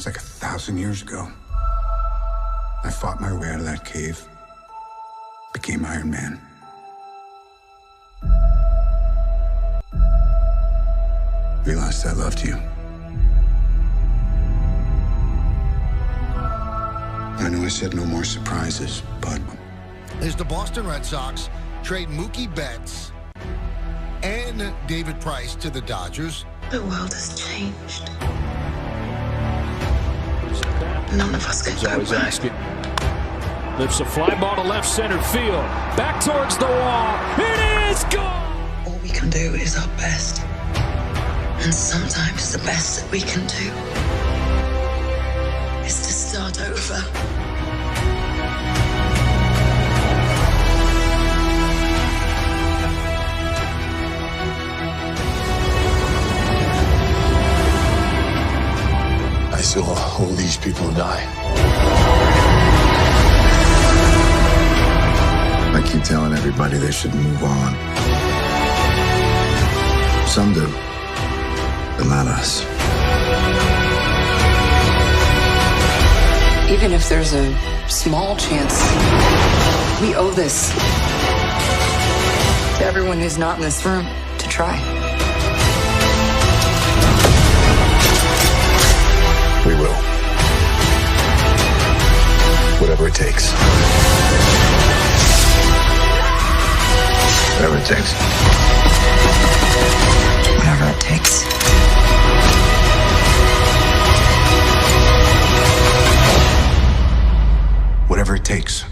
was like 1,000 years ago. I fought my way out of that cave, became Iron Man. Realized I loved you. I know I said no more surprises, but... As the Boston Red Sox trade Mookie Betts and David Price to the Dodgers. The world has changed. None of us can go back. Lifts a fly ball to left center field. Back towards the wall. It is gone! All we can do is our best. And sometimes the best that we can do is to start over. I saw all these people die. I keep telling everybody they should move on. Some do, but not us. Even if there's a small chance, we owe this to everyone who's not in this room to try. We will. Whatever it takes. Whatever it takes. Whatever it takes. Whatever it takes.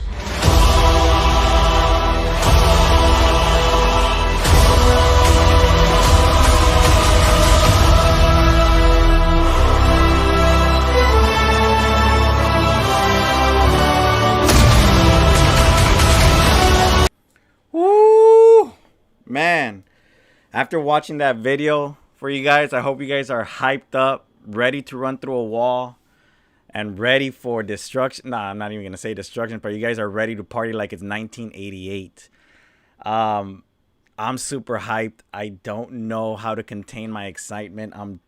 Woo! Man, after watching that video for you guys, I hope you guys are hyped up, ready to run through a wall, and ready for destruction. Nah, I'm not even going to say destruction, but you guys are ready to party like it's 1988. I'm super hyped. I don't know how to contain my excitement. I'm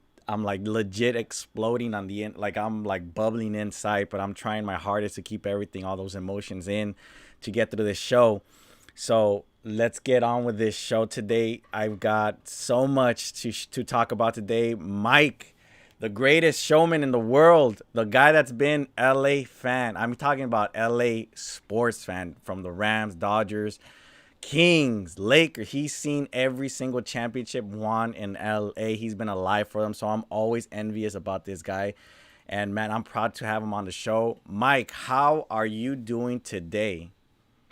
like legit exploding on the end. Like I'm like bubbling inside, but I'm trying my hardest to keep everything, all those emotions in to get through this show. So let's get on with this show today. I've got so much to talk about today. Mike, the greatest showman in the world, the guy that's been LA fan. I'm talking about LA sports fan, from the Rams, Dodgers, Kings, Lakers. He's seen every single championship won in LA. He's been alive for them. So I'm always envious about this guy. And man, I'm proud to have him on the show. Mike, how are you doing today?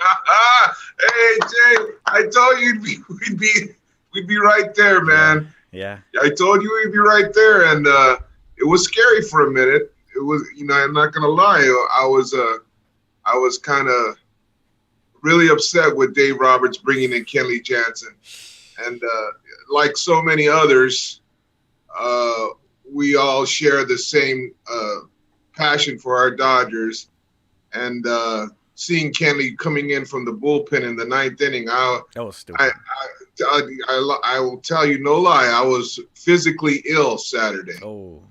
Hey Jay, I told you we'd be right there, man. Yeah. I told you we'd be right there, and it was scary for a minute. It was, I'm not gonna lie, I was kind of really upset with Dave Roberts bringing in Kenley Jansen, and like so many others, we all share the same passion for our Dodgers, and seeing Kenley coming in from the bullpen in the ninth inning, that was stupid. I will tell you no lie, I was physically ill Saturday. Oh,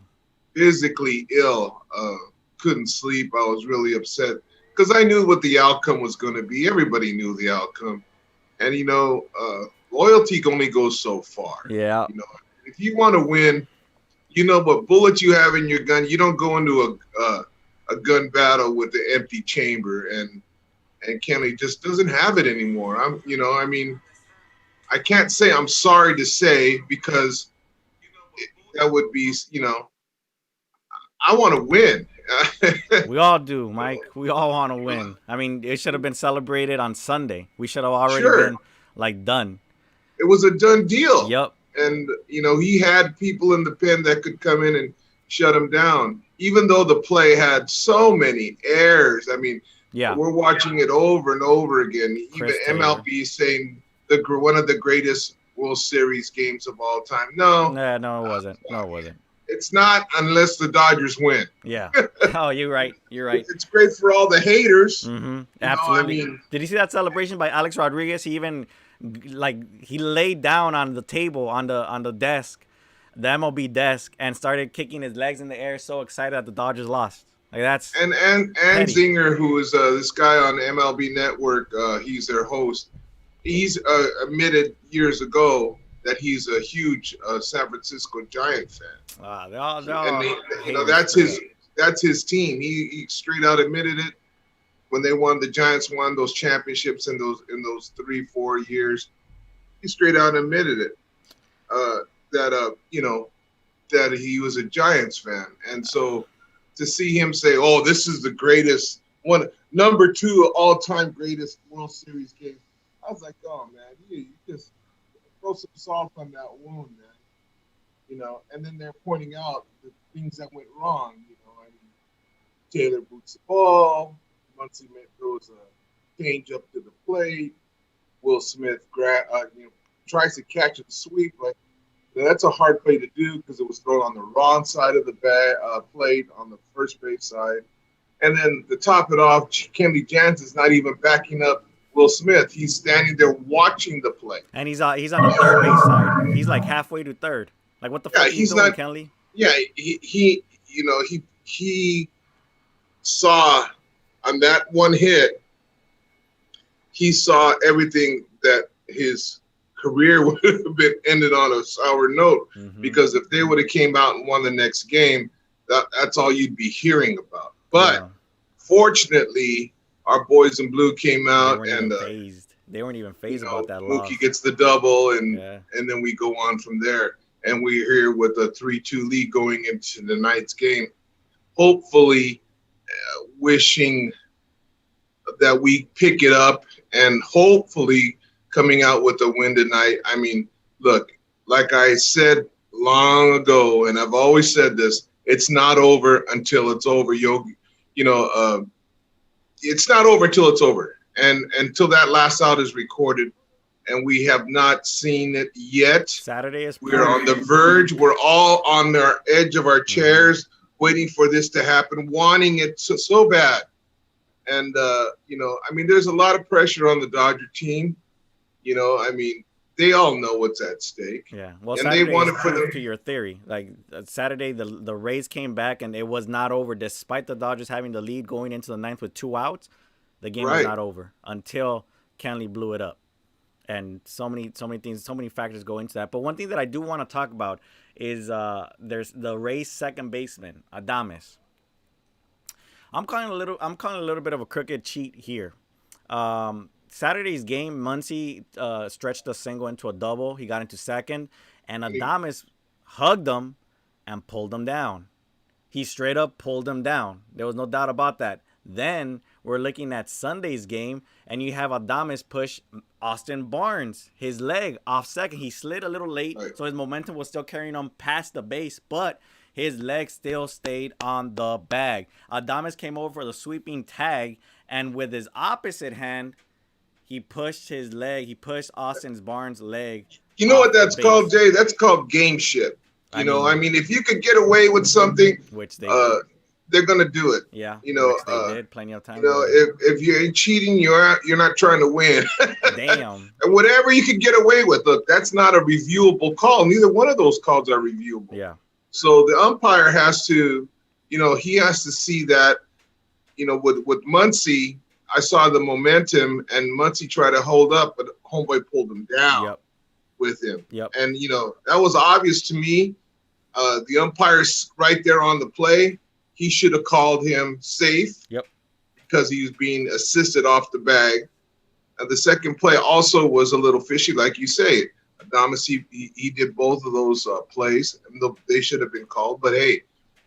physically ill. Couldn't sleep. I was really upset because I knew what the outcome was going to be. Everybody knew the outcome, and loyalty only goes so far. Yeah. If you want to win, what bullet you have in your gun. You don't go into a gun battle with the empty chamber, and Kenley just doesn't have it anymore. I can't say I'm sorry to say, because that would be, I want to win. We all do, Mike. We all want to win. I mean, it should have been celebrated on Sunday. We should have already been done. It was a done deal. Yep. And, he had people in the pen that could come in and shut him down, even though the play had so many errors. I mean, we're watching it over and over again. Even MLB saying one of the greatest World Series games of all time. No, it wasn't. No, it wasn't. It's not, unless the Dodgers win. Yeah. Oh, you're right. You're right. It's great for all the haters. Mm-hmm. Absolutely. Did you see that celebration by Alex Rodriguez? He even he laid down on the table on the desk, the MLB desk and started kicking his legs in the air, so excited that the Dodgers lost. Like that's and petty. Zinger, who is this guy on MLB Network, he's their host. He's admitted years ago that he's a huge San Francisco Giant fan. They're all that's his team. He straight out admitted it when they won. The Giants won those championships in those 3-4 years. He straight out admitted it. That he was a Giants fan, and so to see him say, "Oh, this is the greatest one, number 2 all-time greatest World Series game," I was like, "Oh man, you just throw some salt on that wound, man." And then they're pointing out the things that went wrong. Taylor boots the ball, Muncy throws a change up to the plate, Will Smith tries to catch and sweep, like. That's a hard play to do because it was thrown on the wrong side of the plate on the first base side. And then to top it off, Kenley Jansen's not even backing up Will Smith. He's standing there watching the play. And he's on the third base side. He's like halfway to third. Like, what the fuck are you doing, Kenley? Yeah, he saw on that one hit, he saw everything that his career would have been ended on a sour note, because if they would have came out and won the next game, that's all you'd be hearing about. But fortunately, our boys in blue came out and they weren't even phased about that loss. Mookie gets the double, and then we go on from there, and we're here with a 3-2 lead going into the night's game. Hopefully, wishing that we pick it up, and hopefully coming out with a win tonight. I mean, look, like I said long ago, and I've always said this, it's not over until it's over. It's not over until it's over. And until that last out is recorded, and we have not seen it yet. Saturday is We're on the verge. We're all on the edge of our chairs waiting for this to happen, wanting it so bad. And, there's a lot of pressure on the Dodger team. They all know what's at stake. Yeah. Well, and Saturday they want it for to your theory. Like Saturday, the Rays came back and it was not over, despite the Dodgers having the lead going into the ninth with 2 outs. The game was not over until Kenley blew it up. And so many things, so many factors go into that. But one thing that I do want to talk about is there's the Rays second baseman, Adames. I'm calling a little bit of a crooked cheat here. Saturday's game, Muncy stretched a single into a double. He got into second, and Adames hugged him and pulled him down. He straight up pulled him down. There was no doubt about that. Then we're looking at Sunday's game, and you have Adames push Austin Barnes, his leg, off second. He slid a little late, so his momentum was still carrying him past the base, but his leg still stayed on the bag. Adames came over for the sweeping tag, and with his opposite hand, he pushed his leg. He pushed Austin Barnes' leg. You know what that's called, Jay? That's called game shit. I mean, if you could get away with something, which they they're gonna do it. Yeah, which they did plenty of times. If you ain't cheating, you're not trying to win. Damn. And whatever you can get away with, look, that's not a reviewable call. Neither one of those calls are reviewable. Yeah. So the umpire has to, he has to see that, with Muncy, I saw the momentum, and Muncy tried to hold up, but homeboy pulled him down with him. Yep. And, that was obvious to me. The umpire's right there on the play. He should have called him safe. Yep. Because he was being assisted off the bag. The second play also was a little fishy, like you say. Adames, he did both of those plays. They should have been called. But, hey,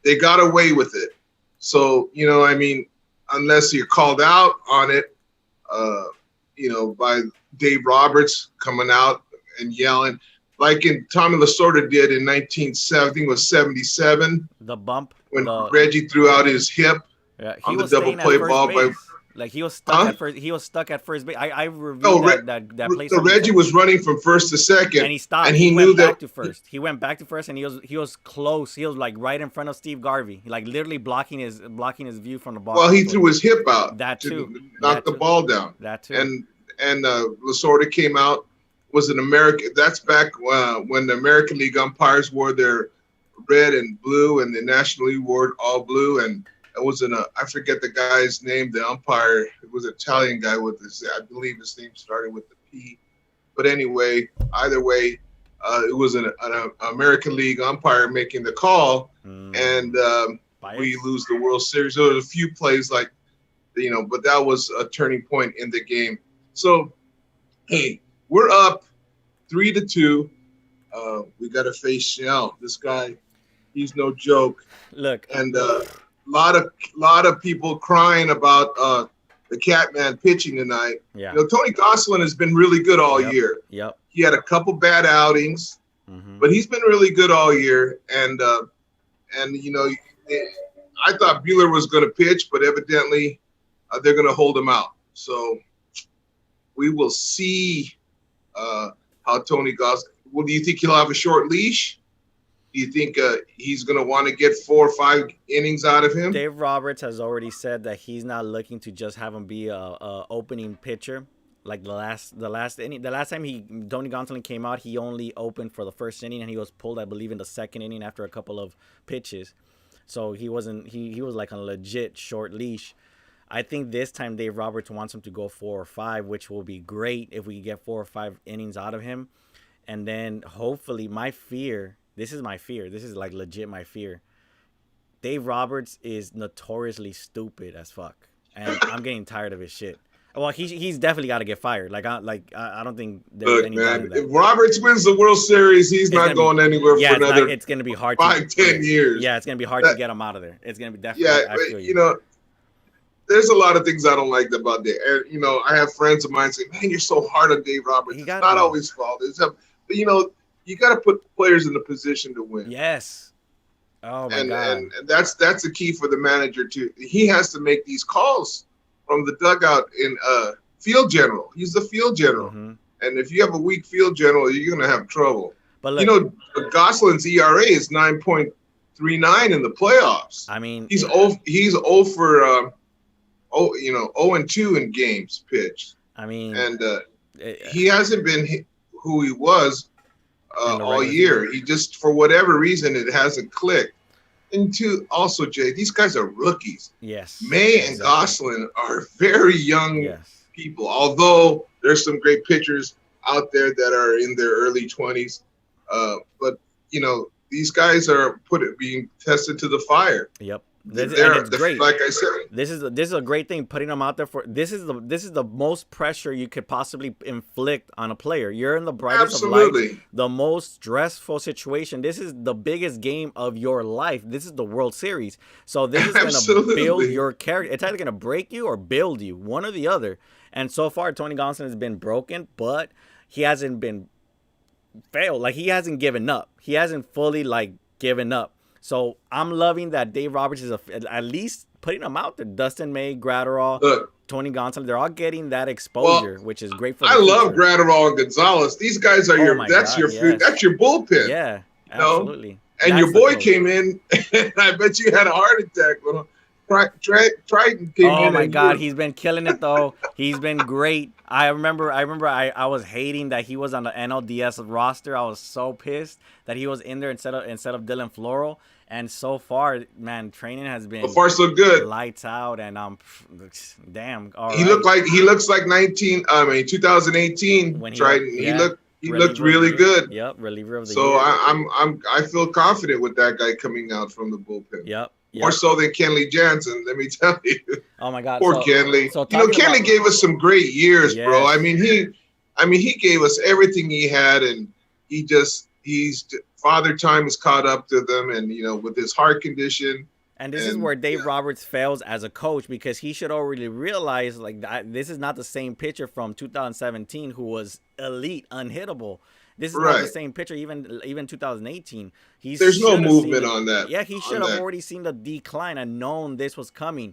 they got away with it. So, unless you're called out on it, by Dave Roberts coming out and yelling, like Tommy Lasorda did in 1970, was 77. The bump. When Reggie threw out his hip on the double play ball. Like he was stuck at first. He was stuck at first base. I reviewed that play. So Reggie was running from first to second, and he stopped. And he knew back to first. He went back to first, and he was close. He was like right in front of Steve Garvey, like literally blocking his view from the ball. Well, he threw his hip out. That too. Knocked the ball down. That too. And Lasorda came out was an American. That's back when the American League umpires wore their red and blue, and the National League wore all blue. And it was I forget the guy's name. The umpire, it was an Italian guy with this. I believe his name started with the P. But anyway, either way, it was an American League umpire making the call, and we lose the World Series. So there was a few plays like, but that was a turning point in the game. So, hey, we're up 3-2. We got to face Snell. This guy, he's no joke. Look, and lot of people crying about the Catman pitching tonight. Yeah. Tony Gonsolin has been really good all year. Yep. He had a couple bad outings, but he's been really good all year. And I thought Buehler was going to pitch, but evidently they're going to hold him out. So we will see how Tony Gonsolin. Well, do you think he'll have a short leash? Do you think he's going to want to get 4 or 5 innings out of him? Dave Roberts has already said that he's not looking to just have him be a opening pitcher. Like the last inning, the last time Tony Gonsolin came out, he only opened for the first inning, and he was pulled, I believe, in the second inning after a couple of pitches. So he wasn't. He was like a legit short leash. I think this time Dave Roberts wants him to go 4 or 5, which will be great if we get 4 or 5 innings out of him, and then hopefully my fear. This is my fear. This is like legit my fear. Dave Roberts is notoriously stupid as fuck, and I'm getting tired of his shit. Well, he's definitely got to get fired. I don't think there's any doubt in that. If Roberts wins the World Series, he's not going anywhere for another. It's gonna be hard. 5-10 years. Yeah, it's gonna be hard to get him out of there. It's gonna be definitely. Yeah, but, there's a lot of things I don't like about Dave. And, I have friends of mine say, "Man, you're so hard on Dave Roberts." It's not always fault. But you got to put players in the position to win. Yes. Oh my God. And that's the key for the manager too. He has to make these calls from the dugout in field general. He's the field general. And if you have a weak field general, you're going to have trouble. But look, Gosalin's ERA is 9.39 in the playoffs. I mean, he's 0 for 0-2 in games pitched. I mean, and he hasn't been who he was all year. He just, for whatever reason, it hasn't clicked. And also, Jay, these guys are rookies. Yes. May and Gosalin are very young people, although there's some great pitchers out there that are in their early 20s. But, these guys are being tested to the fire. Yep. It's great. Like I said, this is a great thing, putting them out there for. This is the most pressure you could possibly inflict on a player. You're in the brightest of lights, the most stressful situation. This is the biggest game of your life. This is the World Series. So this is going to build your character. It's either going to break you or build you, one or the other. And so far, Tony Gonsolin has been broken, but he hasn't been failed. Like, he hasn't given up. He hasn't fully given up. So I'm loving that Dave Roberts is at least putting them out there. Dustin May, Gratterall, Tony Gonsolin, they're all getting that exposure, which is great for them. I love Gratterall and Gonzalez. These guys are that's your bullpen. Yeah, absolutely. And your boy came in, and I bet you had a heart attack. Triton came in. Oh my God, he's been killing it though. He's been great. I remember I was hating that he was on the NLDS roster. I was so pissed that he was in there instead of Dylan Floral. And so far, man, training has been so far so good. Lights out, and damn. All he right. He looks like 2018 when Triton. He looked really good. Yep, reliever of the year. So I feel confident with that guy coming out from the bullpen. Yep. More so than Kenley Jansen, let me tell you. Oh my God, poor Kenley. Kenley gave us some great years, bro. I mean, he gave us everything he had, and he's father time has caught up to them, and with his heart condition. And this is where Dave Roberts fails as a coach, because he should already realize this is not the same pitcher from 2017 who was elite, unhittable. This is not the same pitcher, even 2018. There's no movement on that. Yeah, he should have already seen the decline and known this was coming.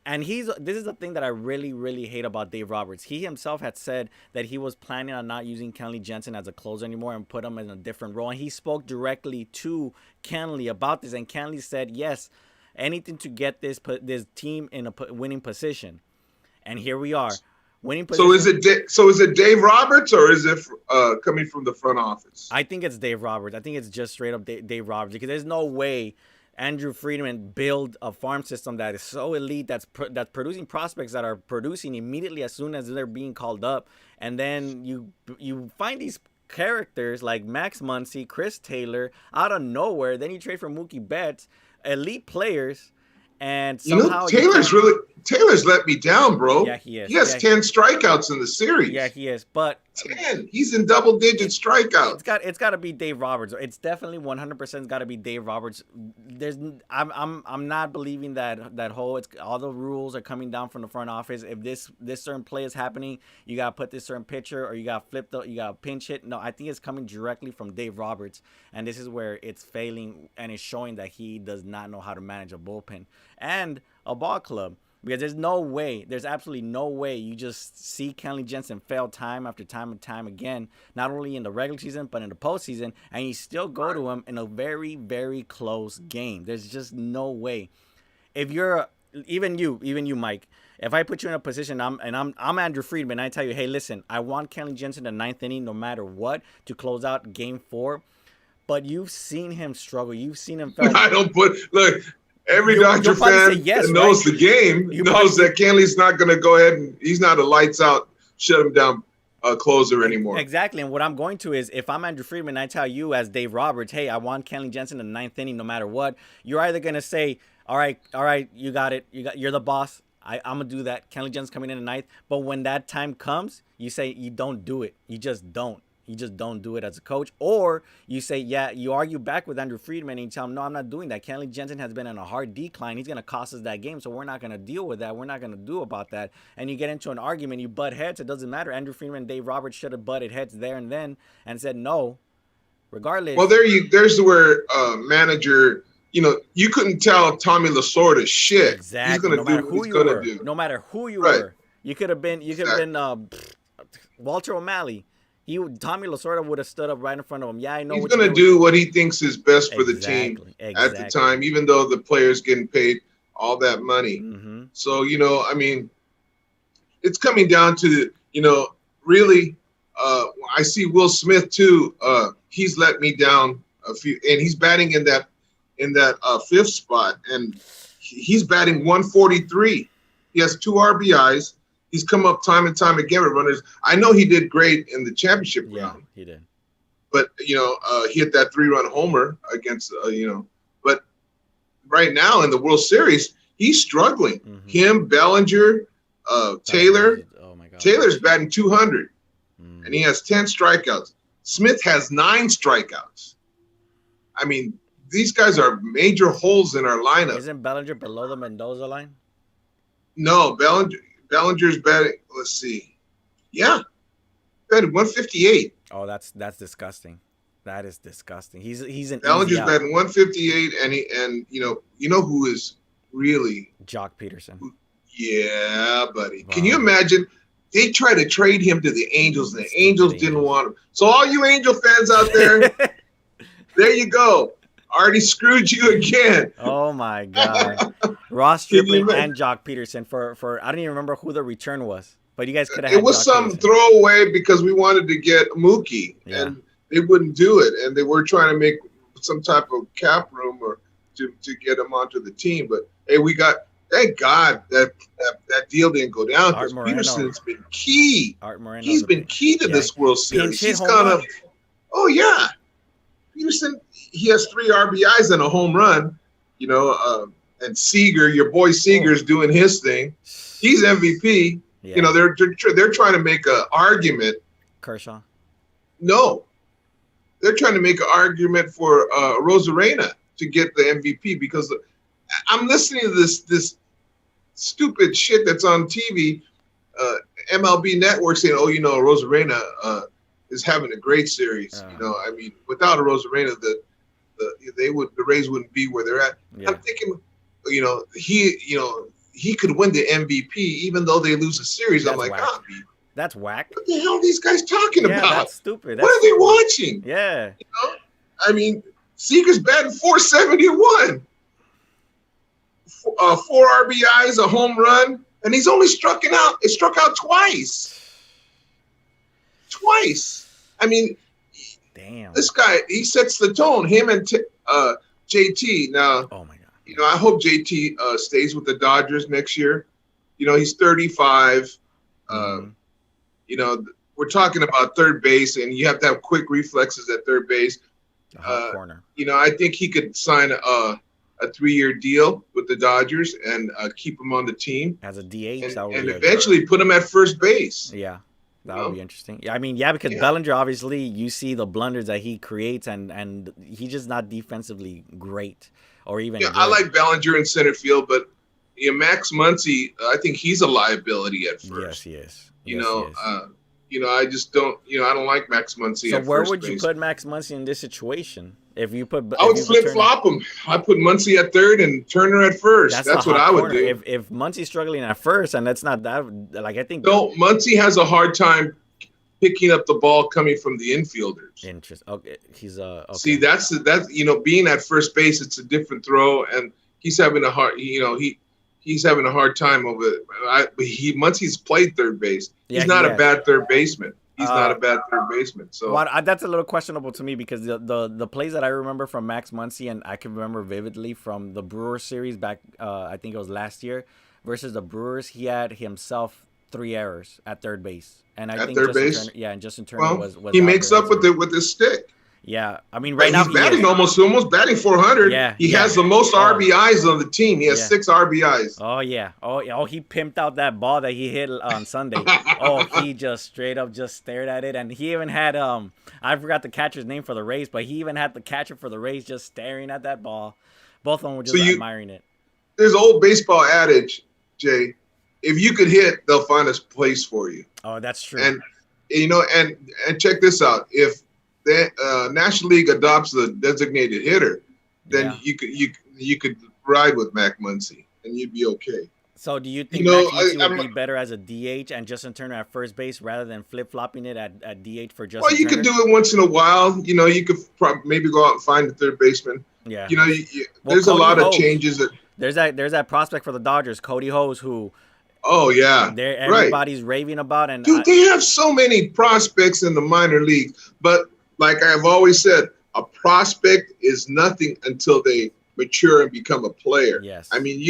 And this is the thing that I really, really hate about Dave Roberts. He himself had said that he was planning on not using Kenley Jansen as a closer anymore and put him in a different role. And he spoke directly to Kenley about this. And Kenley said, yes, anything to get this team in a winning position. And here we are. Winning position. So is it Dave Roberts or is it coming from the front office? I think it's Dave Roberts. I think it's just straight up Dave Roberts, because there's no way Andrew Friedman build a farm system that is so elite, that's producing prospects that are producing immediately as soon as they're being called up, and then you find these characters like Max Muncy, Chris Taylor out of nowhere. Then you trade for Mookie Betts, elite players, and somehow Taylor's let me down, bro. Yeah, he is. He has 10 strikeouts in the series. Yeah, he is. But 10. He's in double-digit strikeouts. It's got to be Dave Roberts. It's definitely 100% got to be Dave Roberts. I'm not believing that whole all the rules are coming down from the front office. If this certain play is happening, you got to put this certain pitcher, or you got to flip you got to pinch hit. No, I think it's coming directly from Dave Roberts, and this is where it's failing, and it's showing that he does not know how to manage a bullpen and a ball club. Because there's absolutely no way you just see Kenley Jensen fail time after time and time again, not only in the regular season, but in the postseason, and you still go to him in a very, very close game. There's just no way. If you're, even you, Mike, if I put you in a position, I'm Andrew Friedman, and I tell you, hey, listen, I want Kenley Jensen in the 9th inning no matter what to close out Game 4, but you've seen him struggle. You've seen him fail. Look. Every Dodger fan yes, that knows right? the game knows that Kenley's not going to go ahead and he's not a lights out, shut him down closer anymore. Exactly. And what I'm going to is, if I'm Andrew Friedman, I tell you as Dave Roberts, hey, I want Kenley Jensen in the 9th inning no matter what. You're either going to say, all right, you got it. You're the boss. I'm going to do that. Kenley Jensen's coming in the 9th. But when that time comes, you say you don't do it. You just don't. You just don't do it as a coach. Or you say, yeah, you argue back with Andrew Friedman and you tell him, no, I'm not doing that. Kenley Jensen has been on a hard decline. He's going to cost us that game, so we're not going to deal with that. We're not going to do about that. And you get into an argument, you butt heads. It doesn't matter. Andrew Friedman and Dave Roberts should have butted heads there and then and said no, regardless. Well, there's where manager, you couldn't tell Tommy Lasorda shit. Exactly. He's going to do what he's going to do. No matter who you were. You could have been Walter O'Malley. Tommy Lasorda would have stood up right in front of him. Yeah, I know. He's going to do what he thinks is best for the team at the time, even though the player's getting paid all that money. Mm-hmm. So, it's coming down to, really, I see Will Smith too. He's let me down a few, and he's batting in that 5th spot, and he's batting 143. He has 2 RBIs. He's come up time and time again with runners. I know he did great in the championship round. He did. But, he hit that 3-run homer against, But right now in the World Series, he's struggling. Mm-hmm. Him, Bellinger, Taylor. Oh, my God. Taylor's batting 200, and he has 10 strikeouts. Smith has 9 strikeouts. I mean, these guys are major holes in our lineup. Isn't Bellinger below the Mendoza line? No, Bellinger's batting. Let's see. Yeah, batting 158. Oh, that's disgusting. That is disgusting. He's an Bellinger's batting 158, and you know who is really Jock Peterson. Yeah, buddy. Wow. Can you imagine? They tried to trade him to the Angels, and the Angels didn't want him. So all you Angel fans out there, there you go. Already screwed you again. Oh my God. Ross Stripling and Jock Peterson for I don't even remember who the return was, but you guys could have. It was some throwaway because we wanted to get Mookie, and they wouldn't do it, and they were trying to make some type of cap room or to get him onto the team. But hey, we got. Thank God that deal didn't go down because Peterson's been key. He's been key to this World Series. He's gonna. Oh yeah, Peterson. He has 3 RBIs and a home run. And Seager, your boy Seager's doing his thing. He's MVP. Yeah. They're trying to make an argument. Kershaw. No, they're trying to make an argument for Rosarena to get the MVP because I'm listening to this stupid shit that's on TV, MLB Network saying, Rosarena is having a great series. I mean, without a Rosarena, the Rays wouldn't be where they're at. Yeah. I'm thinking, he could win the MVP even though they lose a series. That's I'm like, whack. That's whack. What the hell are these guys talking about? That's stupid. What are they watching? Yeah. I mean, Seager's batting 471. 4 RBIs, a home run. and he's only struck out twice. I mean, damn. This guy, he sets the tone. Him and JT. Now, oh my God. You know, I hope JT stays with the Dodgers next year. You know, he's 35. You know, we're talking about third base, and you have to have quick reflexes at third base. Corner. You know, I think he could sign a 3-year deal with the Dodgers and keep him on the team as a DH, and eventually put him at first base. Yeah, that would be interesting. Yeah, I mean, yeah, because Bellinger, obviously, you see the blunders that he creates, and he's just not defensively great or even. Yeah, I like Bellinger in center field, but Max Muncy, I think he's a liability at first. Yes, he is. You know, I just don't. You know, I don't like Max Muncy. So where would you put Max Muncy in this situation? If you put, I would flip flop him. I put Muncy at third and Turner at first. That's what I would do. If Muncy's struggling at first, and that's not that, like I think. No, Muncy has a hard time picking up the ball coming from the infielders. Interesting. Okay, he's okay. See, that's you know, being at first base, it's a different throw, and he's having a hard. You know, he's having a hard time over it. Muncy's played third base. He's not a bad third baseman. He's not a bad third baseman. So that's a little questionable to me because the plays that I remember from Max Muncy, and I can remember vividly from the Brewers series back, I think it was last year, versus the Brewers, he had himself 3 errors at third base. And I think Justin Turner was he makes up with his stick. Yeah, I mean, right now he's batting almost batting 400. Yeah, he has the most RBIs on the team. He has 6 RBIs. Oh yeah, he pimped out that ball that he hit on Sunday. He just straight up just stared at it, and he even had I forgot the catcher's name for the Rays, but he even had the catcher for the Rays just staring at that ball. Both of them were just admiring it. There's an old baseball adage, Jay. If you could hit, they'll find a place for you. Oh, that's true. And you know, and check this out. If the National League adopts the designated hitter, then you could ride with Mac Muncy and you'd be okay. So do you think Mac Muncy would be better as a DH and Justin Turner at first base rather than flip-flopping it at DH for Justin Turner? Well, you could do it once in a while. You know, you could maybe go out and find a third baseman. Yeah. You know, there's a lot of changes. There's that prospect for the Dodgers, Cody Hose, who Oh yeah, everybody's raving about. And dude, they have so many prospects in the minor leagues. But like I've always said, a prospect is nothing until they mature and become a player. Yes. I mean,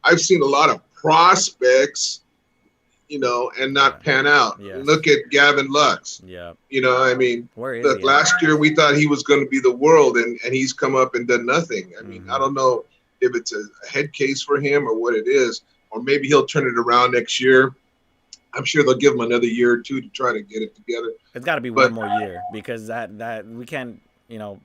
I've seen a lot of prospects, you know, and not pan out. Yes. Look at Gavin Lux. Yeah. You know, I mean, look, last year we thought he was going to be the world, and he's come up and done nothing. I mean, I don't know if it's a head case for him or what it is, or maybe he'll turn it around next year. I'm sure they'll give him another year or two to try to get it together. It's got to be one more year, because that we can't, you know,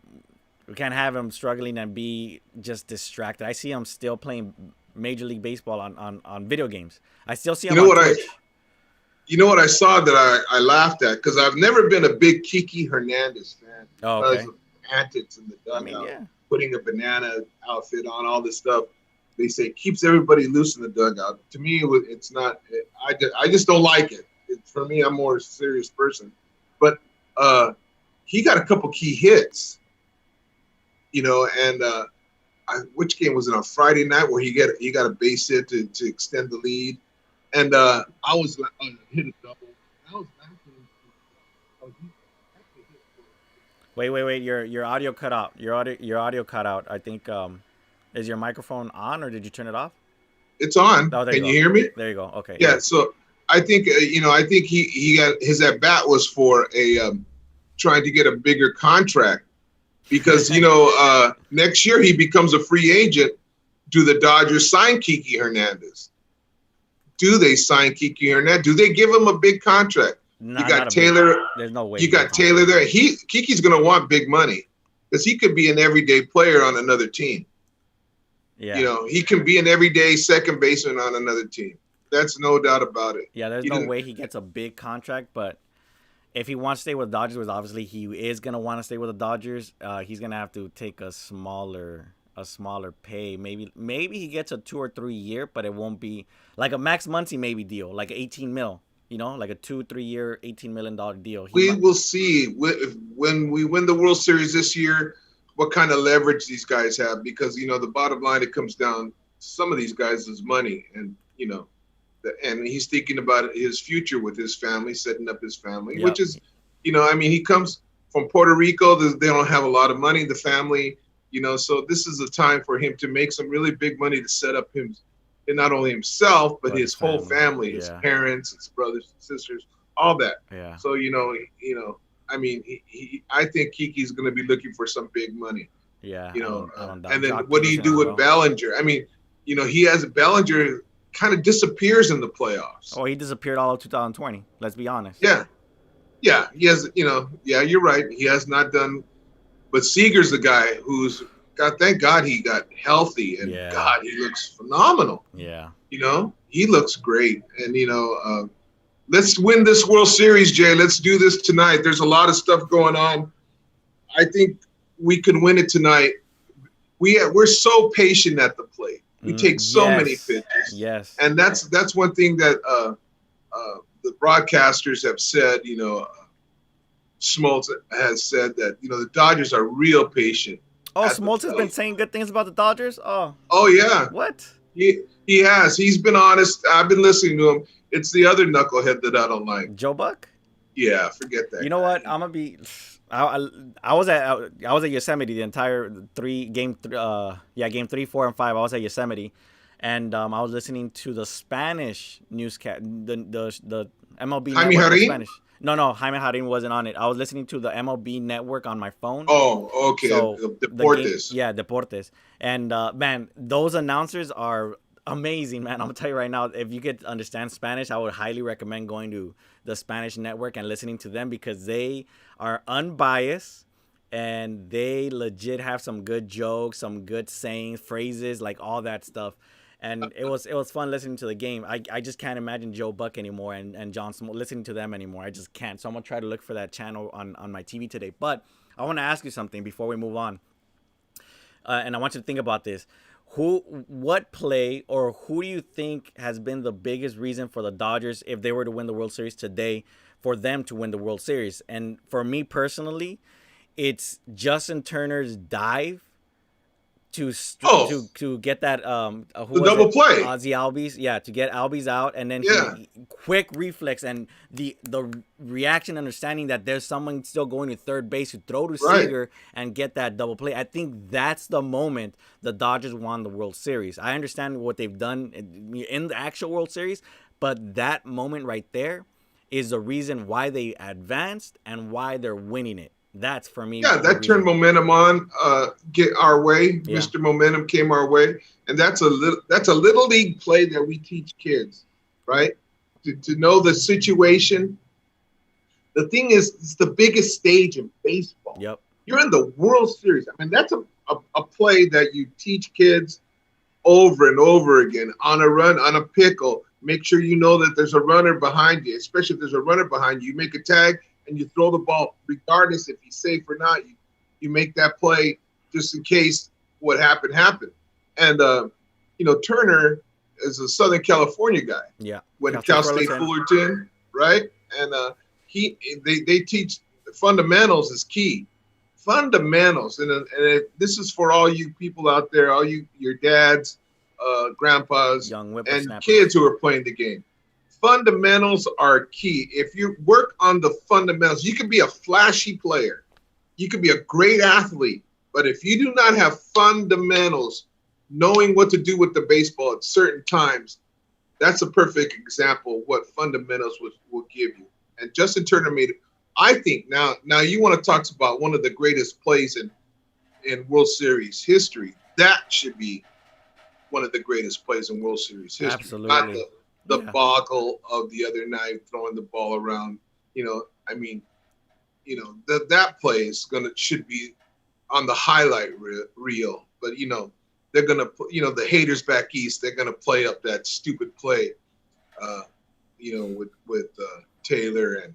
we can't have him struggling and be just distracted. I see him still playing Major League Baseball on video games. I still see him on Twitch. You know what I saw that I laughed at, because I've never been a big Kiki Hernandez fan. Oh, okay. Because of antics in the dugout, yeah. Putting a banana outfit on, all this stuff. They say keeps everybody loose in the dugout. To me, it's not. I just don't like it. For me, I'm more a serious person. But he got a couple key hits, you know. And which game was it, on Friday night, where he got a base hit to extend the lead, and I was hit a double. I was Wait. Your audio cut out. Your audio cut out. I think. Is your microphone on, or did you turn it off? It's on. Oh, Can you hear me? There you go. Okay. Yeah. So I think I think he got his at bat was for a trying to get a bigger contract, because next year he becomes a free agent. Do the Dodgers sign Kiki Hernandez? Do they sign Kiki Hernandez? Do they give him a big contract? No, you got Taylor. There's no way. You got Taylor there. Kiki's going to want big money, because he could be an everyday player on another team. Yeah. You know, he can be an everyday second baseman on another team. That's no doubt about it. Yeah, there's no way he gets a big contract, but if he wants to stay with the Dodgers, which obviously he is going to want to stay with the Dodgers, he's going to have to take a smaller pay. Maybe he gets a 2 or 3 year, but it won't be like a Max Muncy maybe deal, like 18 mil, you know, like a 2-3 year, $18 million deal. We will see when we win the World Series this year, what kind of leverage these guys have, because, you know, the bottom line, it comes down, some of these guys is money, and, you know, and he's thinking about his future with his family, setting up his family, which is, I mean, he comes from Puerto Rico. They don't have a lot of money, the family, so this is a time for him to make some really big money to set up him, and not only himself, but his whole family, his parents, his brothers and sisters, all that. Yeah. So, I mean, I think Kiki's going to be looking for some big money. Yeah. And then what do you do with Bellinger? I mean, he has Bellinger kind of disappears in the playoffs. Oh, he disappeared all of 2020. Let's be honest. Yeah. He has, you're right. He has not done, but Seager's the guy who's got, thank God he got healthy, and God, he looks phenomenal. Yeah. He looks great. And, let's win this World Series, Jay. Let's do this tonight. There's a lot of stuff going on. I think we can win it tonight. We're so patient at the plate. We take so many pitches. Yes. And that's one thing that the broadcasters have said, Smoltz has said that, the Dodgers are real patient. Oh, Smoltz has been saying good things about the Dodgers? Oh, yeah. What? He has. He's been honest. I've been listening to him. It's the other knucklehead that I don't like. Joe Buck? Yeah, forget that. You know what? I'm gonna be. I was at Yosemite the entire game 3, 4, and 5. I was at Yosemite, and I was listening to the Spanish newscast, the MLB Jaime network in Jarin? Spanish. No, Jaime Jarin wasn't on it. I was listening to the MLB network on my phone. Oh, okay. So Deportes. Deportes. And man, those announcers are amazing, man. I'm gonna tell you right now, if you could understand Spanish, I would highly recommend going to the Spanish network and listening to them, because they are unbiased and they legit have some good jokes, some good sayings, phrases, like all that stuff. And it was fun listening to the game. I just can't imagine Joe Buck anymore and John Smoltz listening to them anymore. I just can't. So I'm gonna try to look for that channel on my TV today. But I want to ask you something before we move on, and I want you to think about this. What play or who do you think has been the biggest reason for the Dodgers, if they were to win the World Series today, for them to win the World Series? And for me personally, it's Justin Turner's dive to get that the double play, Ozzy Albies, to get Albies out, and then he quick reflex and the reaction, understanding that there's someone still going to third base, to throw to Seager and get that double play. I think that's the moment the Dodgers won the World Series. I understand what they've done in the actual World Series, but that moment right there is the reason why they advanced and why they're winning it. That's for me. Yeah, that turned momentum on, get our way. Yeah. Mr. Momentum came our way, and that's a little league play that we teach kids, right? To know the situation. The thing is, it's the biggest stage in baseball. Yep. You're in the World Series. I mean, that's a play that you teach kids over and over again. On a run, on a pickle, make sure you know that there's a runner behind you, especially if there's a runner behind you. You make a tag and you throw the ball, regardless if he's safe or not. You make that play just in case what happened. And, Turner is a Southern California guguy. Yeah. Went to Cal State Fullerton, right? And they teach fundamentals is key. Fundamentals. And this is for all you people out there, all your dads, grandpas, and kids who are playing the game. Fundamentals are key. If you work on the fundamentals, you can be a flashy player. You can be a great athlete. But if you do not have fundamentals, knowing what to do with the baseball at certain times, that's a perfect example of what fundamentals will give you. And Justin Turner made it. I think now you want to talk about one of the greatest plays in World Series history. That should be one of the greatest plays in World Series history. Absolutely. Not the boggle of the other night, throwing the ball around. That play should be on the highlight reel. But they're gonna put, the haters back east, they're gonna play up that stupid play, with Taylor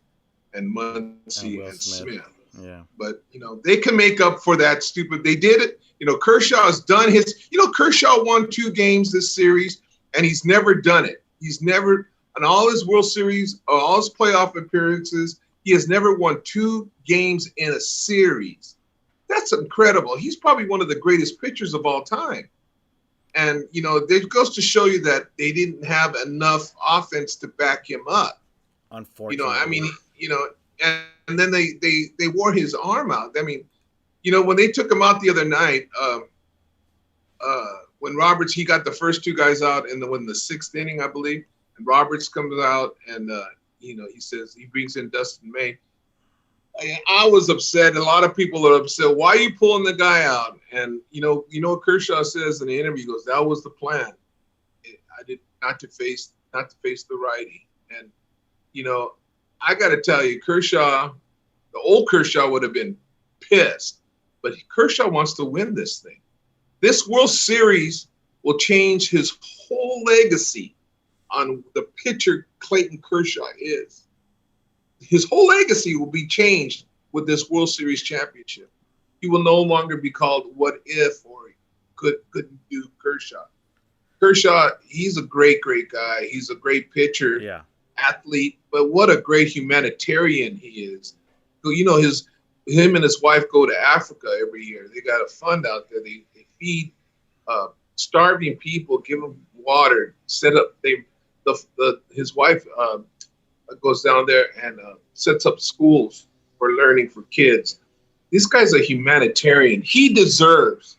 and Muncy and Smith. Yeah. But they can make up for that stupid. They did it. Kershaw's done his. Kershaw won 2 games this series, and he's never done it. He's never, in all his World Series, all his playoff appearances, he has never won 2 games in a series. That's incredible. He's probably one of the greatest pitchers of all time. And, it goes to show you that they didn't have enough offense to back him up. Unfortunately. And then they wore his arm out. I mean, when they took him out the other night, when Roberts, he got the first two guys out in the sixth inning, I believe, and Roberts comes out and, he says he brings in Dustin May. I was upset. A lot of people are upset. Why are you pulling the guy out? And what Kershaw says in the interview, he goes, that was the plan. I did not to face the righty. And I got to tell you, Kershaw, the old Kershaw would have been pissed, but Kershaw wants to win this thing. This World Series will change his whole legacy on the pitcher Clayton Kershaw is. His whole legacy will be changed with this World Series championship. He will no longer be called what if or couldn't do Kershaw. Kershaw, he's a great guy. He's a great pitcher, athlete, but what a great humanitarian he is. So, him and his wife go to Africa every year. They got a fund out there. They feed starving people, give them water, set up. His wife goes down there and sets up schools for learning for kids. This guy's a humanitarian. He deserves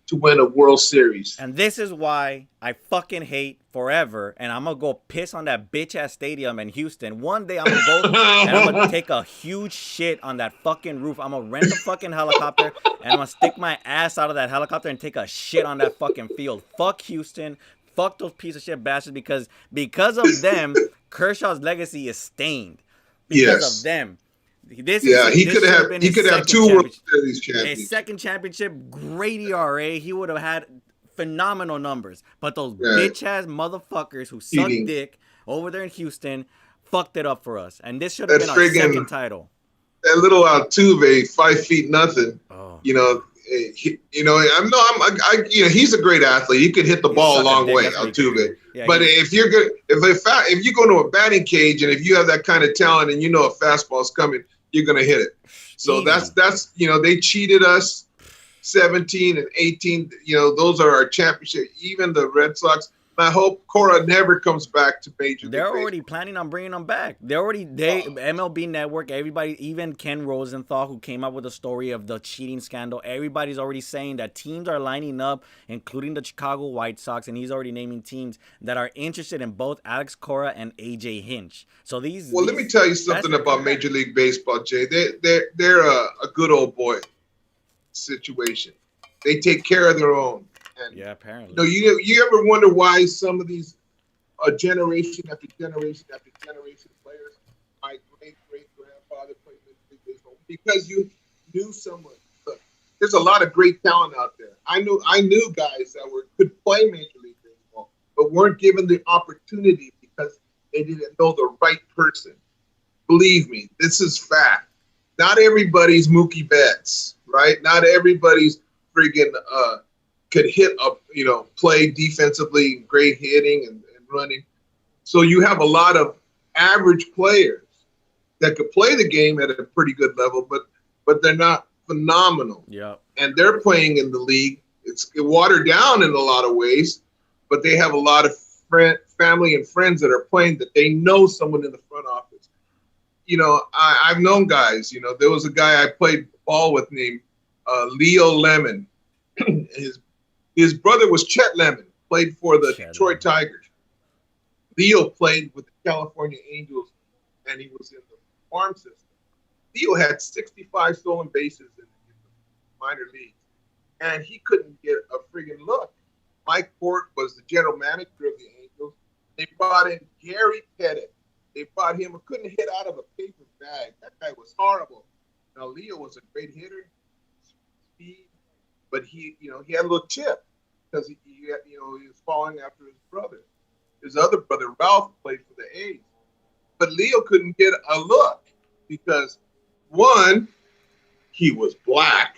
to win a World Series. And this is why I fucking hate forever, and I'm going to go piss on that bitch-ass stadium in Houston. One day I'm going to go and I'm going to take a huge shit on that fucking roof. I'm going to rent a fucking helicopter, and I'm going to stick my ass out of that helicopter and take a shit on that fucking field. Fuck Houston. Fuck those piece of shit bastards, because of them, Kershaw's legacy is stained. Because of them. He could have two World Series championships. A second championship, great ERA. He would have had phenomenal numbers. But those bitch-ass motherfuckers who suck dick over there in Houston fucked it up for us. And this should have been our second title. That little Altuve, 5 feet nothing. Oh. He's a great athlete. He could hit the ball a long way, Altuve. But if you go to a batting cage and if you have that kind of talent and a fastball's coming, you're gonna hit it. So that's they cheated us. 17 and 18. Those are our championship. Even the Red Sox. I hope Cora never comes back to Major League They're Baseball. already planning on bringing them back. MLB Network, everybody, even Ken Rosenthal, who came up with the story of the cheating scandal, everybody's already saying that teams are lining up, including the Chicago White Sox, and he's already naming teams that are interested in both Alex Cora and AJ Hinch. So let me tell you something about Major League Baseball, Jay. They're a good old boy situation. They take care of their own. And, apparently. You ever wonder why some of these generation after generation after generation players, my great-great-grandfather played Major League Baseball? Because you knew someone. Look, there's a lot of great talent out there. I knew guys that could play Major League Baseball, but weren't given the opportunity because they didn't know the right person. Believe me, this is fact. Not everybody's Mookie Betts, right? Not everybody's friggin' could hit up, play defensively, great hitting and running. So you have a lot of average players that could play the game at a pretty good level, but they're not phenomenal. Yeah. And they're playing in the league. It's watered down in a lot of ways, but they have a lot of family and friends that are playing that they know someone in the front office. I've known guys, there was a guy I played ball with named Leo Lemon. His brother was Chet Lemon, played for the Detroit Tigers. Leo played with the California Angels, and he was in the farm system. Leo had 65 stolen bases in the minor leagues, and he couldn't get a friggin' look. Mike Port was the general manager of the Angels. They brought in Gary Pettit. They brought him, couldn't hit out of a paper bag. That guy was horrible. Now, Leo was a great hitter, speed, but he had a little chip because he was following after his brother. His other brother, Ralph, played for the A's. But Leo couldn't get a look because, one, he was black.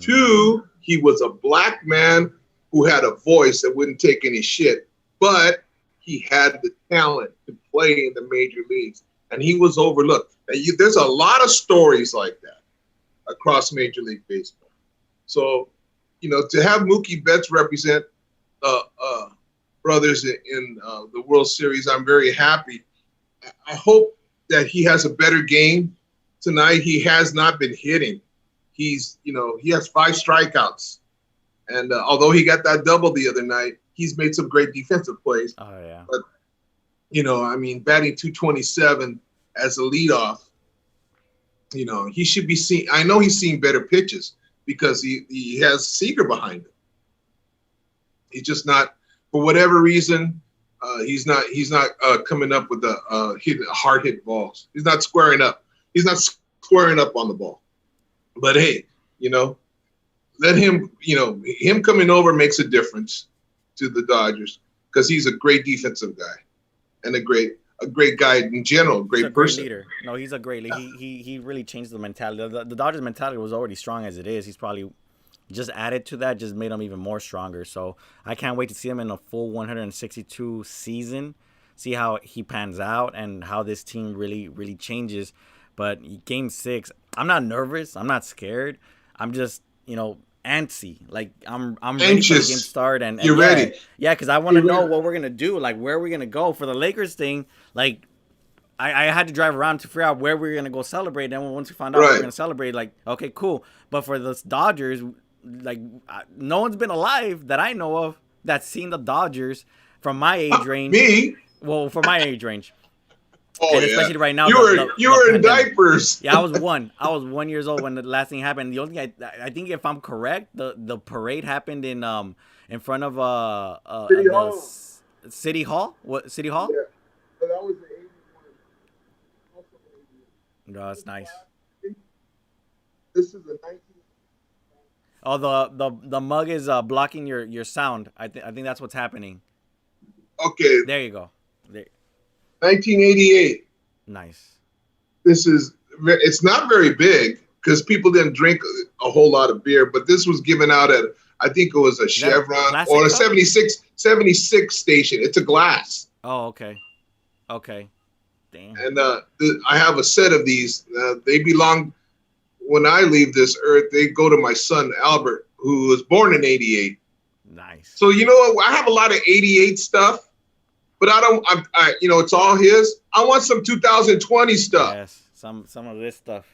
Two, he was a black man who had a voice that wouldn't take any shit. But he had the talent to play in the major leagues. And he was overlooked. There's a lot of stories like that across Major League Baseball. So, to have Mookie Betts represent brothers in the World Series. I'm very happy. I hope that he has a better game tonight. He has not been hitting. He has 5 strikeouts. And although he got that double the other night, he's made some great defensive plays. Oh, yeah. But, batting 227 as a leadoff, he should be seen. I know he's seen better pitches because he has Seager behind him. He's just not, for whatever reason, he's not coming up with hard hit balls. He's not squaring up. He's not squaring up on the ball. But hey, let him, him coming over makes a difference to the Dodgers because he's a great defensive guy and a great guy in general, great person. Leader. No, he's a great leader. He really changed the mentality. The Dodgers mentality was already strong as it is. He's probably just added to that, just made him even more stronger. So I can't wait to see him in a full 162 season, see how he pans out and how this team really, really changes. But Game 6, I'm not nervous. I'm not scared. I'm just, antsy. Like I'm ready for the game start. And you're ready. Yeah, because I want to know what we're gonna do. Like where we're gonna go for the Lakers thing. Like I had to drive around to figure out where we're gonna go celebrate. And once we found out we we're gonna celebrate, like okay, cool. But for the Dodgers, like no one's been alive that I know of that's seen the Dodgers from my age range. Me? Well, from my age range. Oh, and especially right now, you were in diapers. Yeah, I was 1 year old when the last thing happened. The only thing I think, if I'm correct, the parade happened in front of City Hall. What City Hall? Yeah, but that was the 81. No, that's nice. This is the 19. Oh, the mug is blocking your sound. I think that's what's happening. Okay. There you go. There. 1988. Nice. It's not very big because people didn't drink a whole lot of beer, but this was given out at, I think it was a Chevron or a 76 station. It's a glass. Oh, okay. Damn. And I have a set of these. They belong, when I leave this earth, they go to my son, Albert, who was born in 88. Nice. So, I have a lot of 88 stuff. But it's all his. I want some 2020 stuff. Yes, some of this stuff.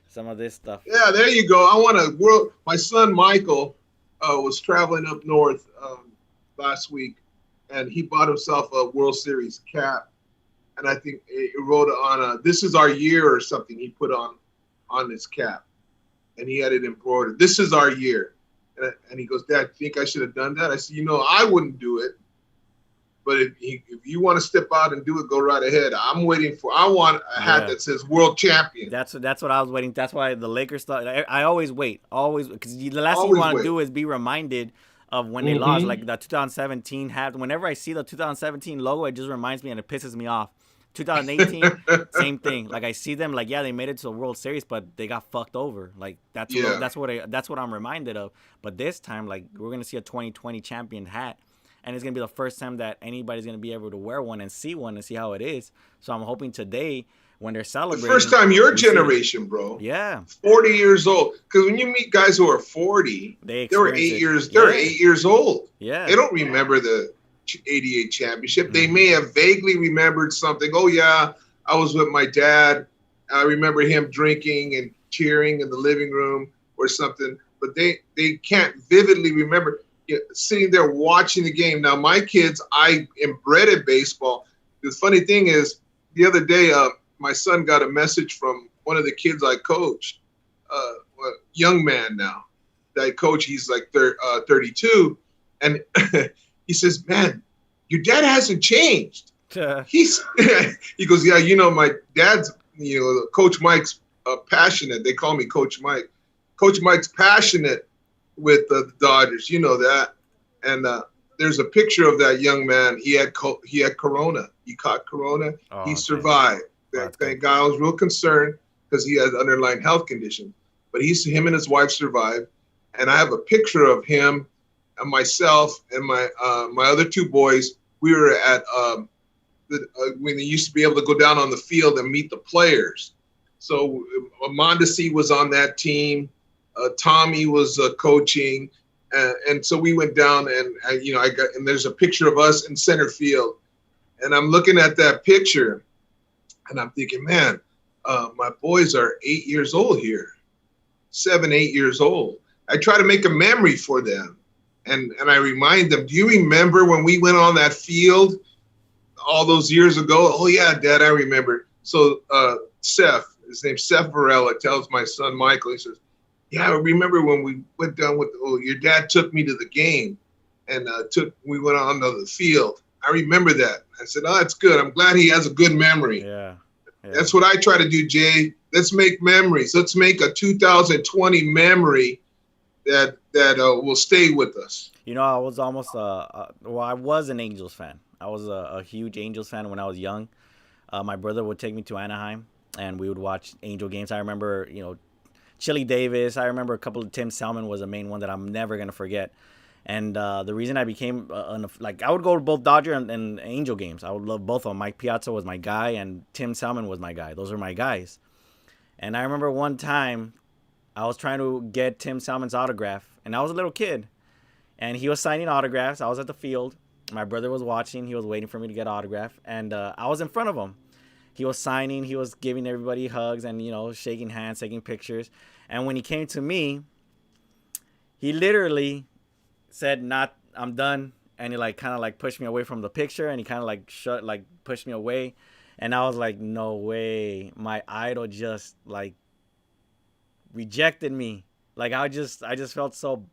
Some of this stuff. Yeah, there you go. I want a world. My son Michael was traveling up north last week, and he bought himself a World Series cap. And I think he wrote on "This is our year" or something. He put on his cap, and he had it embroidered. "This is our year," and he goes, "Dad, think I should have done that?" I said, I wouldn't do it. But if you want to step out and do it, go right ahead. I want a hat that says world champion. That's what I was waiting. That's why the Lakers thought. I always wait, because the last thing you want to do is be reminded of when they lost, like the 2017 hat. Whenever I see the 2017 logo, it just reminds me and it pisses me off. 2018, same thing. Like I see them, like they made it to the World Series, but they got fucked over. Like that's what I'm reminded of. But this time, like we're gonna see a 2020 champion hat. And it's going to be the first time that anybody's going to be able to wear one and see how it is. So I'm hoping today, when they're celebrating. The first time your generation, bro. Yeah. 40 years old. Because when you meet guys who are 40, they were 8 years. They're 8 years old. Yeah. They don't remember the 88 championship. Mm-hmm. They may have vaguely remembered something. Oh, yeah, I was with my dad. I remember him drinking and cheering in the living room or something. But they can't vividly remember sitting there watching the game. Now, my kids, I am bred in baseball. The funny thing is, the other day, my son got a message from one of the kids I coached, a young man now that I coach. He's like 32. And he says, "Man, your dad hasn't changed." He goes, "Yeah, my dad's, Coach Mike's passionate." They call me Coach Mike. Coach Mike's passionate with the Dodgers, that. And there's a picture of that young man. He had corona. He caught corona. He survived. That guy, I was real concerned because he had underlying health condition. But him and his wife survived. And I have a picture of him and myself and my other 2 boys. We were at when they used to be able to go down on the field and meet the players. So Mondesi was on that team. Tommy was coaching, And so we went down, and and there's a picture of us in center field, and I'm looking at that picture, and I'm thinking, man, my boys are 8 years old here, 7, 8 years old. I try to make a memory for them, and I remind them, do you remember when we went on that field all those years ago? Oh yeah, Dad, I remember. So Seth, his name's Seth Varela, tells my son Michael, he says, yeah, I remember when we went down your dad took me to the game, and we went on to the field. I remember that. I said, oh, that's good. I'm glad he has a good memory. Yeah. That's what I try to do, Jay. Let's make memories. Let's make a 2020 memory that will stay with us. You know, I was almost I was an Angels fan. I was a huge Angels fan when I was young. My brother would take me to Anaheim, and we would watch Angel games. I remember, Chili Davis. I remember a couple of Tim Selman was the main one that I'm never going to forget. And the reason I became, I would go to both Dodger and Angel games. I would love both of them. Mike Piazza was my guy, and Tim Selman was my guy. Those are my guys. And I remember one time I was trying to get Tim Selman's autograph, and I was a little kid. And he was signing autographs. I was at the field. My brother was watching. He was waiting for me to get an autograph. And I was in front of him. He was signing. He was giving everybody hugs and, shaking hands, taking pictures. And when he came to me, he literally said, I'm done. And he kind of pushed me away from the picture. And he kind of pushed me away. And I was like, no way. My idol just rejected me. I just felt so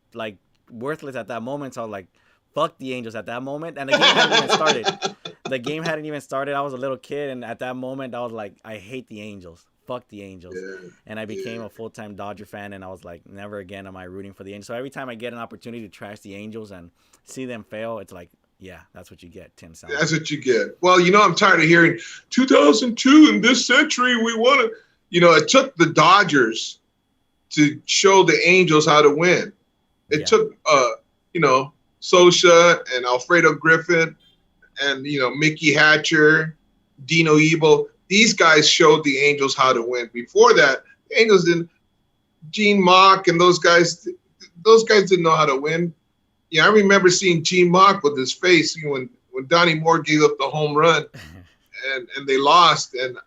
worthless at that moment. So I was like, fuck the Angels at that moment. And the game hadn't even started. I was a little kid, and at that moment I was like, I hate the Angels. Fuck the Angels. Yeah. And I became a full-time Dodger fan, and I was like, never again am I rooting for the Angels. So every time I get an opportunity to trash the Angels and see them fail, it's like, yeah, that's what you get, Tim Selman. That's what you get. Well, I'm tired of hearing 2002 in this century we won it. It took the Dodgers to show the Angels how to win. It took Sosa and Alfredo Griffin and Mickey Hatcher, Dino Ebel. These guys showed the Angels how to win. Before that, the Angels didn't. Gene Mock and those guys didn't know how to win. I remember seeing Gene Mock with his face when Donnie Moore gave up the home run, and they lost. And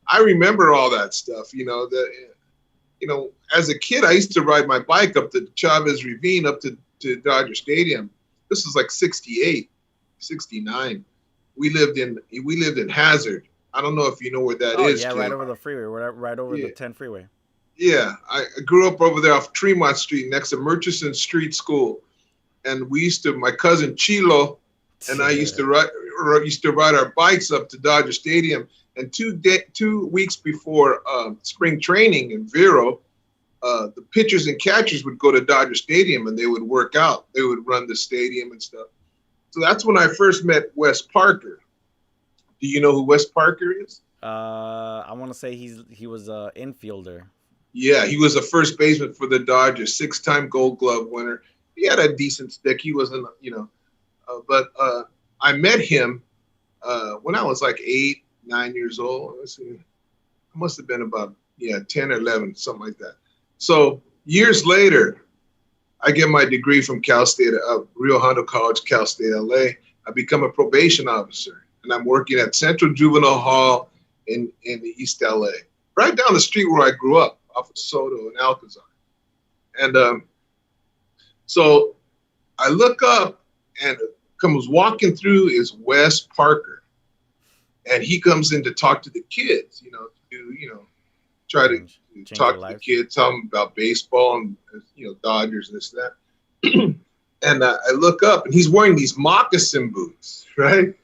I remember all that stuff. As a kid, I used to ride my bike up to Chavez Ravine, up to Dodger Stadium. This was 68, 69. We lived in Hazard. I don't know if you know where that is. Yeah, Kim. right over the freeway. Right over the 10 freeway. Yeah, I grew up over there off Tremont Street next to Murchison Street School. And my cousin Chilo and I used to ride our bikes up to Dodger Stadium. And 2 weeks before spring training in Vero, the pitchers and catchers would go to Dodger Stadium and they would work out. They would run the stadium and stuff. So that's when I first met Wes Parker. Do you know who Wes Parker is? I want to say he was an infielder. Yeah, he was a first baseman for the Dodgers, 6-time Gold Glove winner. He had a decent stick. He wasn't, but I met him when I was 8, 9 years old. I must have been about 10 or 11, something like that. So years later, I get my degree from Cal State, Rio Hondo College, Cal State, LA. I become a probation officer, and I'm working at Central Juvenile Hall in East LA, right down the street where I grew up, off of Soto and Alcazar. And so I look up, and comes walking through is Wes Parker, and he comes in to talk to the kids, try to talk to the kids, tell them about baseball and Dodgers and this and that. And I look up, and he's wearing these moccasin boots, right?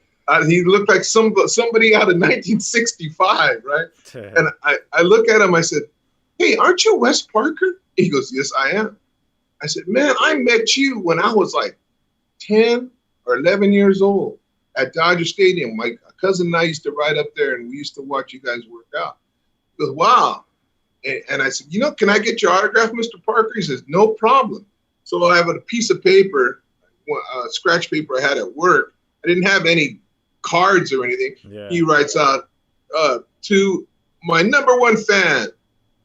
He looked like somebody out of 1965, right? And I look at him, I said, "Hey, aren't you Wes Parker?" He goes, "Yes, I am." I said, "Man, I met you when I was 10 or 11 years old at Dodger Stadium. My cousin and I used to ride up there, and we used to watch you guys work out." He goes, "Wow." And I said, "Can I get your autograph, Mr. Parker?" He says, "No problem." So I have a piece of paper, scratch paper I had at work. I didn't have any cards or anything. Yeah. He writes out, "To my number one fan,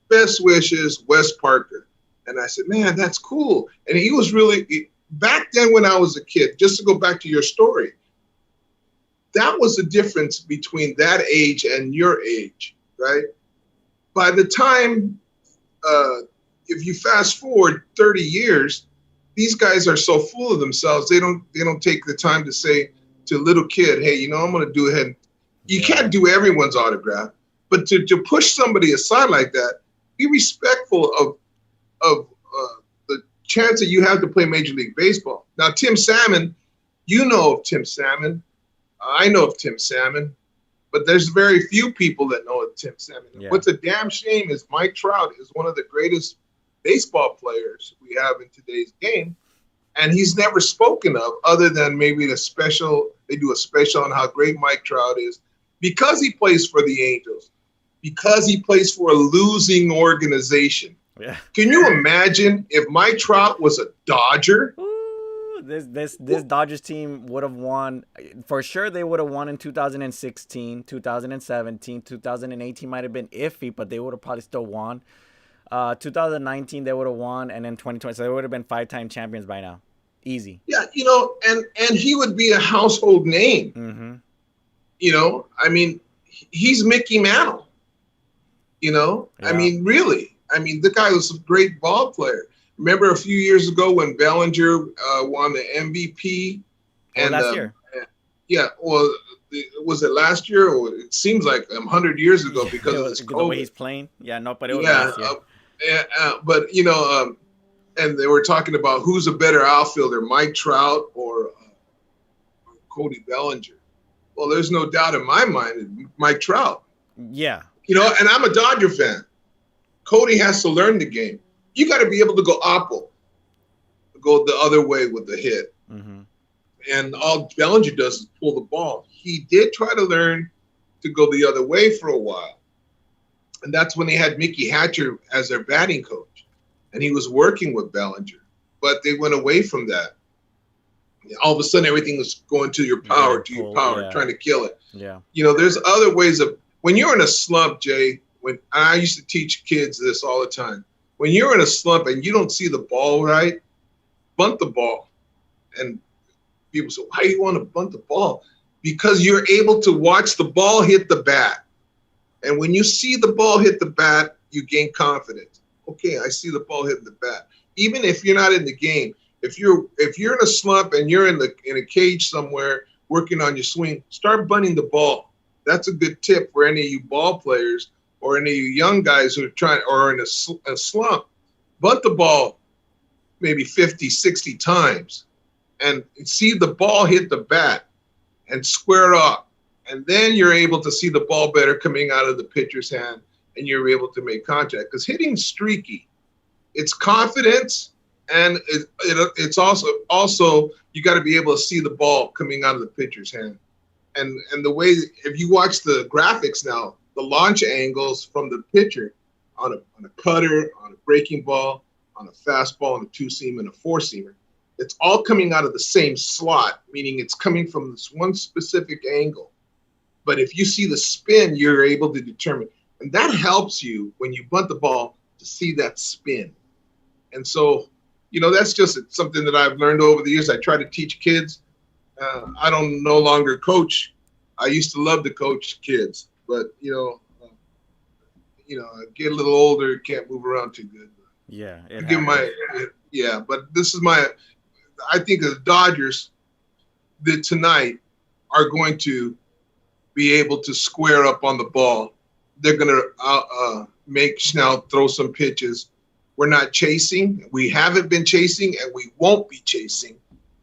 best wishes, Wes Parker." And I said, man, that's cool. And he was really, back then when I was a kid, just to go back to your story, that was the difference between that age and your age, right? By the time, if you fast forward 30 years, these guys are so full of themselves, they don't take the time to say to a little kid, hey, you know, I'm going to do ahead. You can't do everyone's autograph, but to push somebody aside like that, be respectful of the chance that you have to play Major League Baseball. Now, Tim Salmon, you know of Tim Salmon. I know of Tim Salmon, but there's very few people that know of Tim Salmon. Yeah. What's a damn shame is Mike Trout is one of the greatest baseball players we have in today's game, and he's never spoken of other than maybe they do a special on how great Mike Trout is because he plays for the Angels, because he plays for a losing organization. Yeah. Can you imagine if Mike Trout was a Dodger? Ooh, this Dodgers team would have won. For sure, they would have won in 2016, 2017, 2018 might have been iffy, but they would have probably still won. 2019, they would have won, and then 2020, so they would have been 5-time champions by now. Easy. Yeah, you know, and he would be a household name. Mm-hmm. You know, I mean, he's Mickey Mantle. You know, yeah. I mean, really. I mean, the guy was a great ball player. Remember a few years ago when Bellinger won the MVP? And last year. Yeah, well, was it last year? Or it seems like 100 years ago because of this COVID. The way he's playing? Yeah, no, but it was last year. But, you know, and they were talking about who's a better outfielder, Mike Trout or Cody Bellinger. Well, there's no doubt in my mind, Mike Trout. Yeah. You know, and I'm a Dodger fan. Cody has to learn the game. You got to be able to go go the other way with the hit. Mm-hmm. And all Bellinger does is pull the ball. He did try to learn to go the other way for a while. And that's when they had Mickey Hatcher as their batting coach. And he was working with Bellinger. But they went away from that. All of a sudden, everything was going to your power, trying to kill it. Yeah. You know, there's other ways of, when you're in a slump, Jay, when I used to teach kids this all the time, when you're in a slump and you don't see the ball right, bunt the ball. And people say, why do you want to bunt the ball? Because you're able to watch the ball hit the bat. And when you see the ball hit the bat, you gain confidence. Okay, I see the ball hitting the bat. Even if you're not in the game, if you're in a slump and you're in a cage somewhere working on your swing, start bunting the ball. That's a good tip for any of you ball players or any of you young guys who are trying or in a slump. Bunt the ball maybe 50, 60 times and see the ball hit the bat and square up. And then you're able to see the ball better coming out of the pitcher's hand and you're able to make contact. Because hitting's streaky. It's confidence, and it's also you got to be able to see the ball coming out of the pitcher's hand. And the way, if you watch the graphics now, the launch angles from the pitcher on a cutter, on a breaking ball, on a fastball, on a two-seam, and a four-seamer, it's all coming out of the same slot, meaning it's coming from this one specific angle. But if you see the spin, you're able to determine. And that helps you when you bunt the ball to see that spin. And so, you know, that's just something that I've learned over the years. I try to teach kids. I don't no longer coach. I used to love to coach kids, but, I get a little older, can't move around too good. Yeah. But this is I think the Dodgers that tonight are going to be able to square up on the ball. They're going to make Snell throw some pitches. We're not chasing. We haven't been chasing, and we won't be chasing.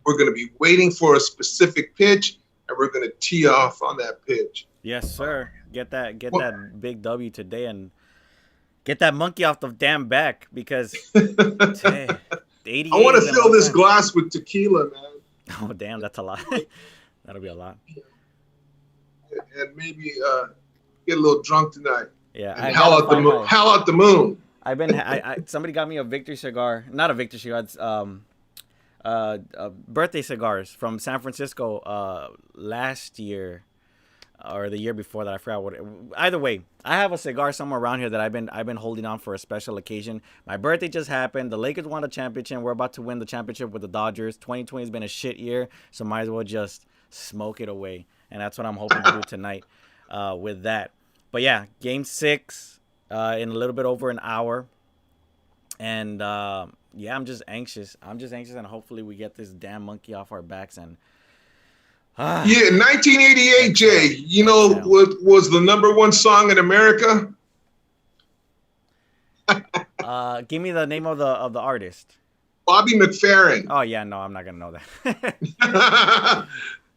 We're going to be waiting for a specific pitch, and we're going to tee off on that pitch. Yes, sir. Get that big W today and get that monkey off the damn back because I want to fill this glass with tequila, man. Oh, damn, that's a lot. That'll be a lot. And maybe get a little drunk tonight. Yeah, and howl out the moon. Somebody got me a Victory cigar, not a Victory cigar. It's birthday cigars from San Francisco last year. or the year before that. I forgot what. Either way, I have a cigar somewhere around here that I've been holding on for a special occasion. My birthday just happened. The Lakers won the championship. We're about to win the championship with the Dodgers. 2020 has been a shit year, so might as well just smoke it away. And that's what I'm hoping to do tonight with that. But yeah, Game 6 in a little bit over an hour. And yeah, I'm just anxious. And hopefully we get this damn monkey off our backs. And yeah, 1988, Jay. You know what was the #1 song in America? Give me the name of the artist. Bobby McFerrin. Oh yeah, no, I'm not gonna know that.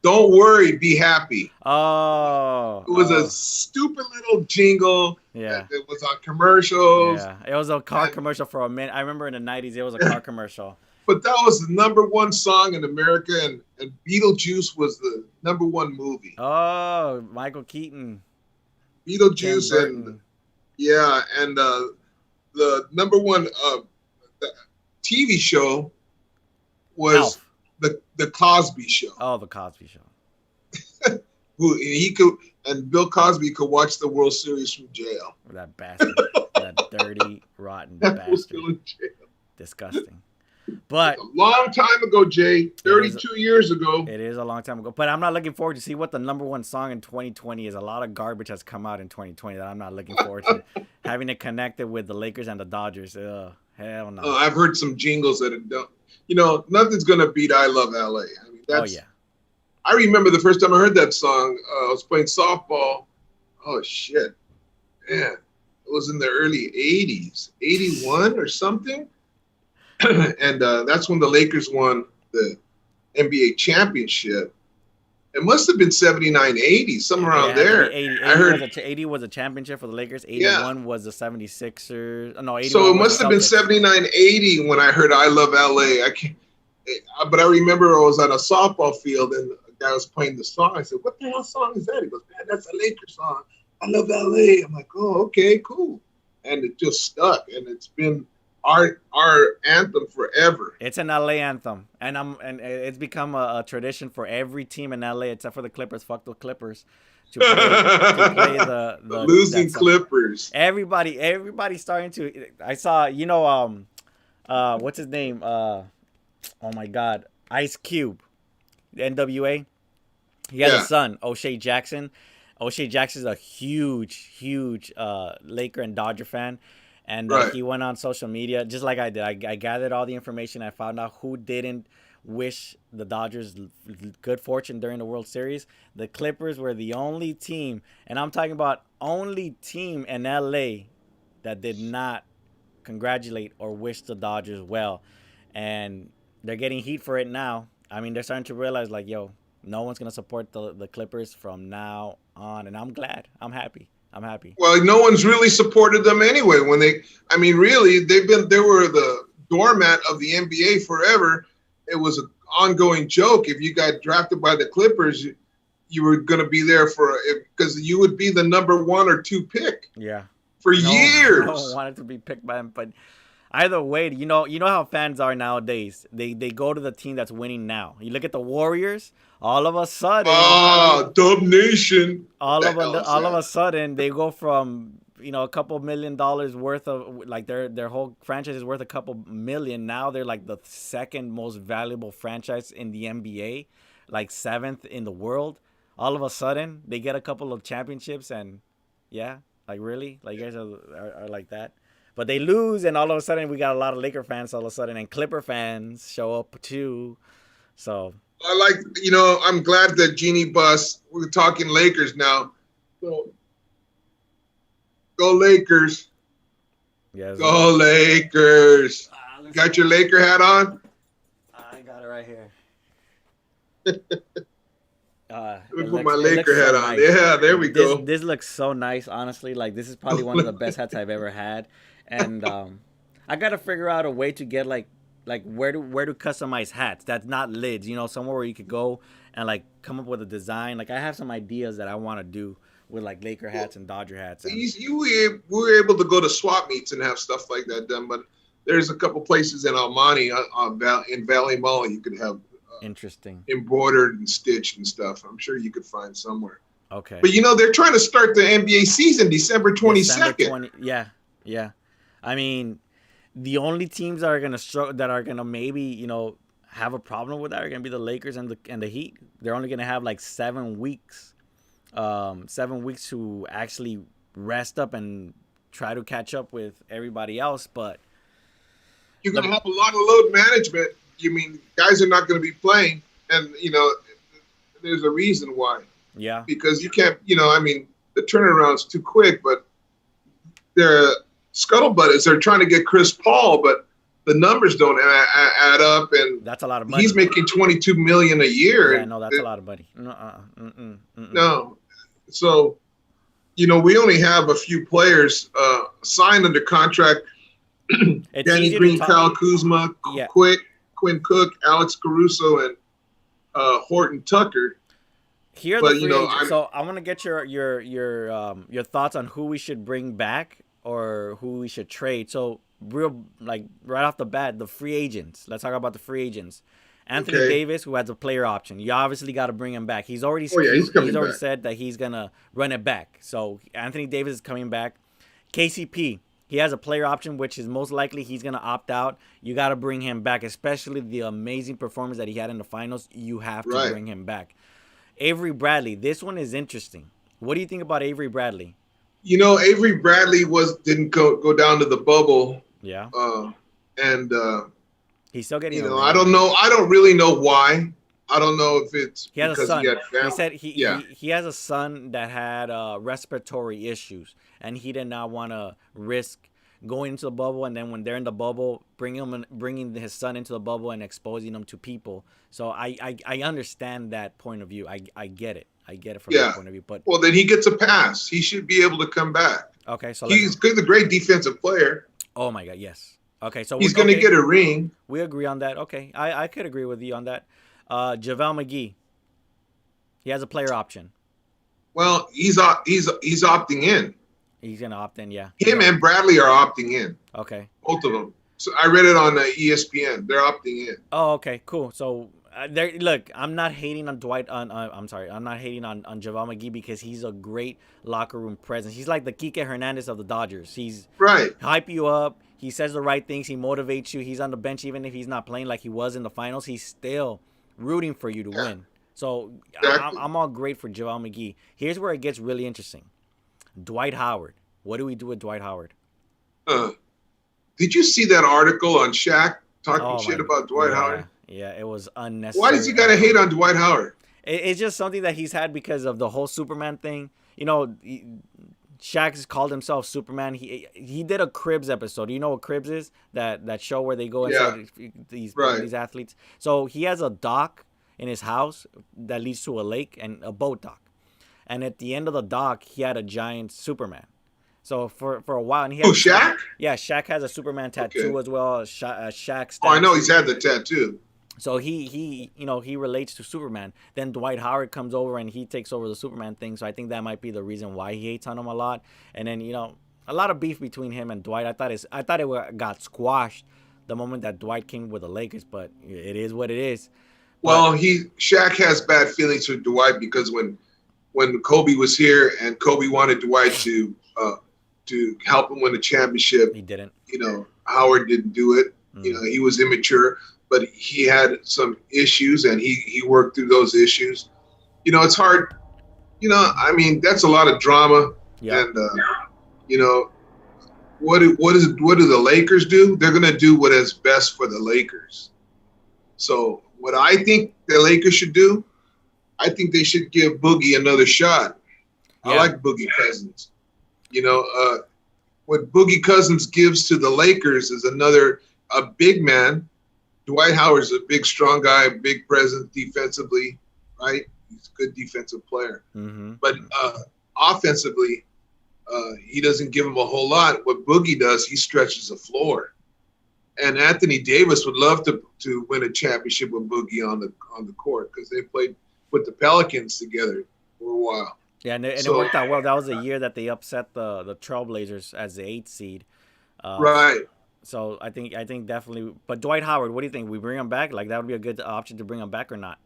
Don't worry, be happy. Oh, it was a stupid little jingle. Yeah, it was on commercials. Yeah, it was a car commercial for a minute. I remember in the '90s, it was a car commercial. But that was the #1 song in America, and Beetlejuice was the #1 movie. Oh, Michael Keaton. Beetlejuice and the #1 TV show was Alf. the Cosby Show. Oh, the Cosby Show. Bill Cosby could watch the World Series from jail. That bastard, that dirty, rotten bastard. Disgusting. But a long time ago, Jay, 32 years ago. It is a long time ago. But I'm not looking forward to see what the #1 song in 2020 is. A lot of garbage has come out in 2020 that I'm not looking forward to. Having it connected with the Lakers and the Dodgers. Hell no. I've heard some jingles that don't. You know, nothing's gonna beat "I Love LA." I mean, that's. Oh yeah. I remember the first time I heard that song. I was playing softball. Oh shit, man! It was in the early '80s, '81 or something. And that's when the Lakers won the NBA championship. It must have been 79, 80, somewhere around there. 80, I heard 80 was a championshut for the Lakers. 81 was the 76ers. No, 81. So it must have been 79, 80 when I heard "I Love LA." But I remember I was on a softball field and a guy was playing the song. I said, "What the hell song is that?" He goes, "Man, that's a Lakers song. I love LA." I'm like, "Oh, okay, cool." And it just stuck, and it's been our anthem forever. It's an LA anthem, and it's become a tradition for every team in LA except for the Clippers. Fuck the Clippers. To play the losing Clippers. Everybody's starting to. I saw, what's his name? Oh my God, Ice Cube, the NWA. He has a son, O'Shea Jackson. O'Shea Jackson is a huge Laker and Dodger fan. And he went on social media, just like I did. I gathered all the information. I found out who didn't wish the Dodgers good fortune during the World Series. The Clippers were the only team, and I'm talking about only team in LA that did not congratulate or wish the Dodgers well. And they're getting heat for it now. I mean, they're starting to realize, like, yo, no one's going to support the Clippers from now on. And I'm glad. I'm happy. Well, no one's really supported them anyway. They were the doormat of the NBA forever. It was an ongoing joke. If you got drafted by the Clippers, you were going to be there because you would be the #1 or 2 pick. Yeah. For years. No one wanted to be picked by him, but either way, you know how fans are nowadays. They go to the team that's winning now. You look at the Warriors. All of a sudden, Dub Nation. All of a sudden, they go from a couple $1 million worth of, like, their whole franchise is worth a couple million. Now they're like the second most valuable franchise in the NBA, like 7th in the world. All of a sudden, they get a couple of championships, and yeah, like, really, like, you guys are like that. But they lose, and all of a sudden, we got a lot of Laker fans all of a sudden, and Clipper fans show up too. So I'm glad that Jeannie Buss, we're talking Lakers now. So, go Lakers. Yes. Go Lakers. Got your Laker hat on? I got it right here. Let me put my Laker hat on. Nice. Yeah, there we go. This looks so nice, honestly. Like, this is probably one of the best hats I've ever had. And I got to figure out a way to get, like where to customize hats that's not lids, somewhere where you could go and, like, come up with a design. Like, I have some ideas that I want to do with, like, Laker hats and Dodger hats. We were able to go to swap meets and have stuff like that done, but there's a couple places in Almani in Valley Mall you could have interesting embroidered and stitched and stuff. I'm sure you could find somewhere. Okay. But they're trying to start the NBA season December 22nd. Yeah. I mean, the only teams that are gonna struggle, that are gonna maybe have a problem with that, are gonna be the Lakers and the Heat. They're only gonna have like 7 weeks, 7 weeks to actually rest up and try to catch up with everybody else. But you're gonna have a lot of load management. Guys are not gonna be playing, and there's a reason why. Yeah. Because you can't, the turnaround's too quick. But their scuttlebutt is they're trying to get Chris Paul, but the numbers don't add up, and that's a lot of money. He's making $22 million a year. Yeah, no, that's a lot of money. No, so we only have a few players signed under contract. Danny Green, Kyle Kuzma, Quinn Cook, Alex Caruso, and Horton Tucker. Here, so I want to get your thoughts on who we should bring back or who we should trade. So real, like, right off the bat, the free agents. Let's talk about the free agents. Anthony Davis, who has a player option. You obviously got to bring him back. He's already said that he's gonna run it back. So Anthony Davis is coming back. KCP, he has a player option, which is most likely he's gonna opt out. You got to bring him back, especially the amazing performance that he had in the finals. You have to bring him back. Avery Bradley, this one is interesting. What do you think about Avery Bradley? Avery Bradley didn't go down to the bubble. Yeah. And he's still getting. I don't know. I don't really know why. I don't know if it's he has because a son. He said he has a son that had respiratory issues, and he did not want to risk going into the bubble, and then when they're in the bubble, bringing his son into the bubble and exposing him to people. So I understand that point of view. I get it. I get it from that point of view. But then he gets a pass. He should be able to come back. Okay, so he's a great defensive player. Oh my God, yes. Okay, so he's going to get a ring. We agree on that. Okay, I could agree with you on that. JaVale McGee, he has a player option. Well, he's opting in. He's gonna opt in, yeah. Him and Bradley are opting in. Okay. Both of them. So I read it on ESPN. They're opting in. Oh, okay, cool. So look, I'm not hating on Dwight. I'm not hating on JaVale McGee because he's a great locker room presence. He's like the Kike Hernandez of the Dodgers. He's hype you up. He says the right things. He motivates you. He's on the bench even if he's not playing like he was in the finals. He's still rooting for you to win. So exactly. I'm all great for JaVale McGee. Here's where it gets really interesting. Dwight Howard. What do we do with Dwight Howard? Did you see that article on Shaq talking shit about Dwight Howard? Yeah, it was unnecessary. Why does he got to hate on Dwight Howard? It's just something that he's had because of the whole Superman thing. Shaq has called himself Superman. He did a Cribs episode. You know what Cribs is? That show where they go inside these athletes. So he has a dock in his house that leads to a lake and a boat dock. And at the end of the dock, he had a giant Superman. So for a while, and he had Shaq? Yeah, Shaq has a Superman tattoo as well. Shaq's. I know he's had the tattoo. So he relates to Superman. Then Dwight Howard comes over and he takes over the Superman thing. So I think that might be the reason why he hates on him a lot. And then a lot of beef between him and Dwight. I thought it got squashed the moment that Dwight came with the Lakers, but it is what it is. Well, Shaq has bad feelings for Dwight because when Kobe was here and Kobe wanted Dwight to help him win the championship, he didn't. Howard didn't do it. He was immature, but he had some issues and he worked through those issues. It's hard. That's a lot of drama. Yeah. And what do the Lakers do? They're gonna do what is best for the Lakers. So what I think the Lakers should do, I think they should give Boogie another shot. Yeah. I like Boogie Cousins. What Boogie Cousins gives to the Lakers is a big man. Dwight Howard's a big, strong guy, big presence defensively, right? He's a good defensive player. Mm-hmm. But offensively, he doesn't give him a whole lot. What Boogie does, he stretches the floor. And Anthony Davis would love to win a championship with Boogie on the court because they played with the Pelicans together for a while. Yeah, and it worked out well. That was the year that they upset the Trailblazers as the 8th seed. Right. So I think definitely. But Dwight Howard, what do you think? We bring him back? Like that would be a good option to bring him back or not?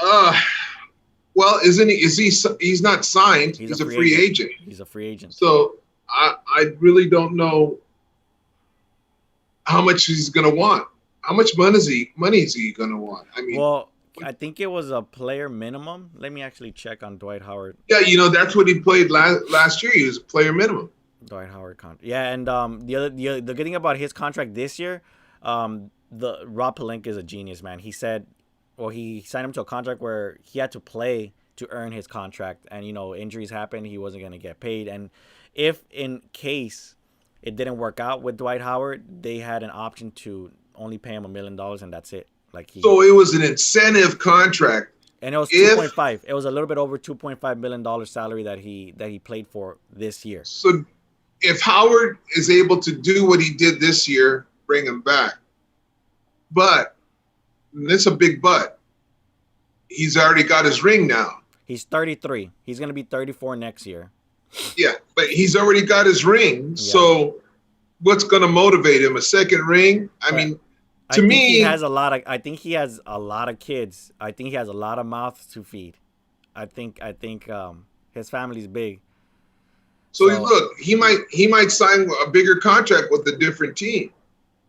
Well, Well, isn't he? He's not signed. He's a free agent. He's a free agent. So I really don't know how much he's going to want. How much money is he going to want? I mean, well, I think it was a player minimum. Let me actually check on Dwight Howard. Yeah, that's what he played last year. He was a player minimum. Dwight Howard contract. Yeah, and the good thing about his contract this year, the Rob Pelinka is a genius, man. He said, well, he signed him to a contract where he had to play to earn his contract, and injuries happened, he wasn't going to get paid, and if in case it didn't work out with Dwight Howard, they had an option to only pay him $1 million, and that's it. So it was an incentive contract, and it was 2.5. It was a little bit over $2.5 million salary that he played for this year. So if Howard is able to do what he did this year, bring him back. But that's a big but. He's already got his ring now. He's 33. He's going to be 34 next year. Yeah, but he's already got his ring. Yeah. So what's going to motivate him? A second ring? I mean, to me, he has a lot of. I think he has a lot of kids. I think he has a lot of mouths to feed. I think his family's big. So look, he might sign a bigger contract with a different team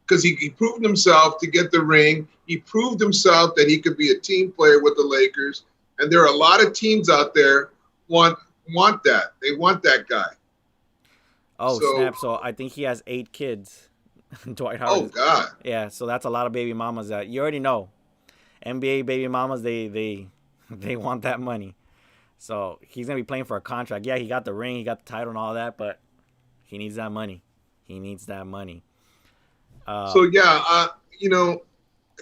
because he proved himself to get the ring. He proved himself that he could be a team player with the Lakers, and there are a lot of teams out there want that. They want that guy. Oh, snap! So I think he has 8 kids. Dwight Howard. Oh God. Yeah, so that's a lot of baby mamas that you already know. NBA baby mamas, they want that money. So he's gonna be playing for a contract. Yeah, he got the ring, he got the title and all that, but he needs that money. He needs that money. So yeah, do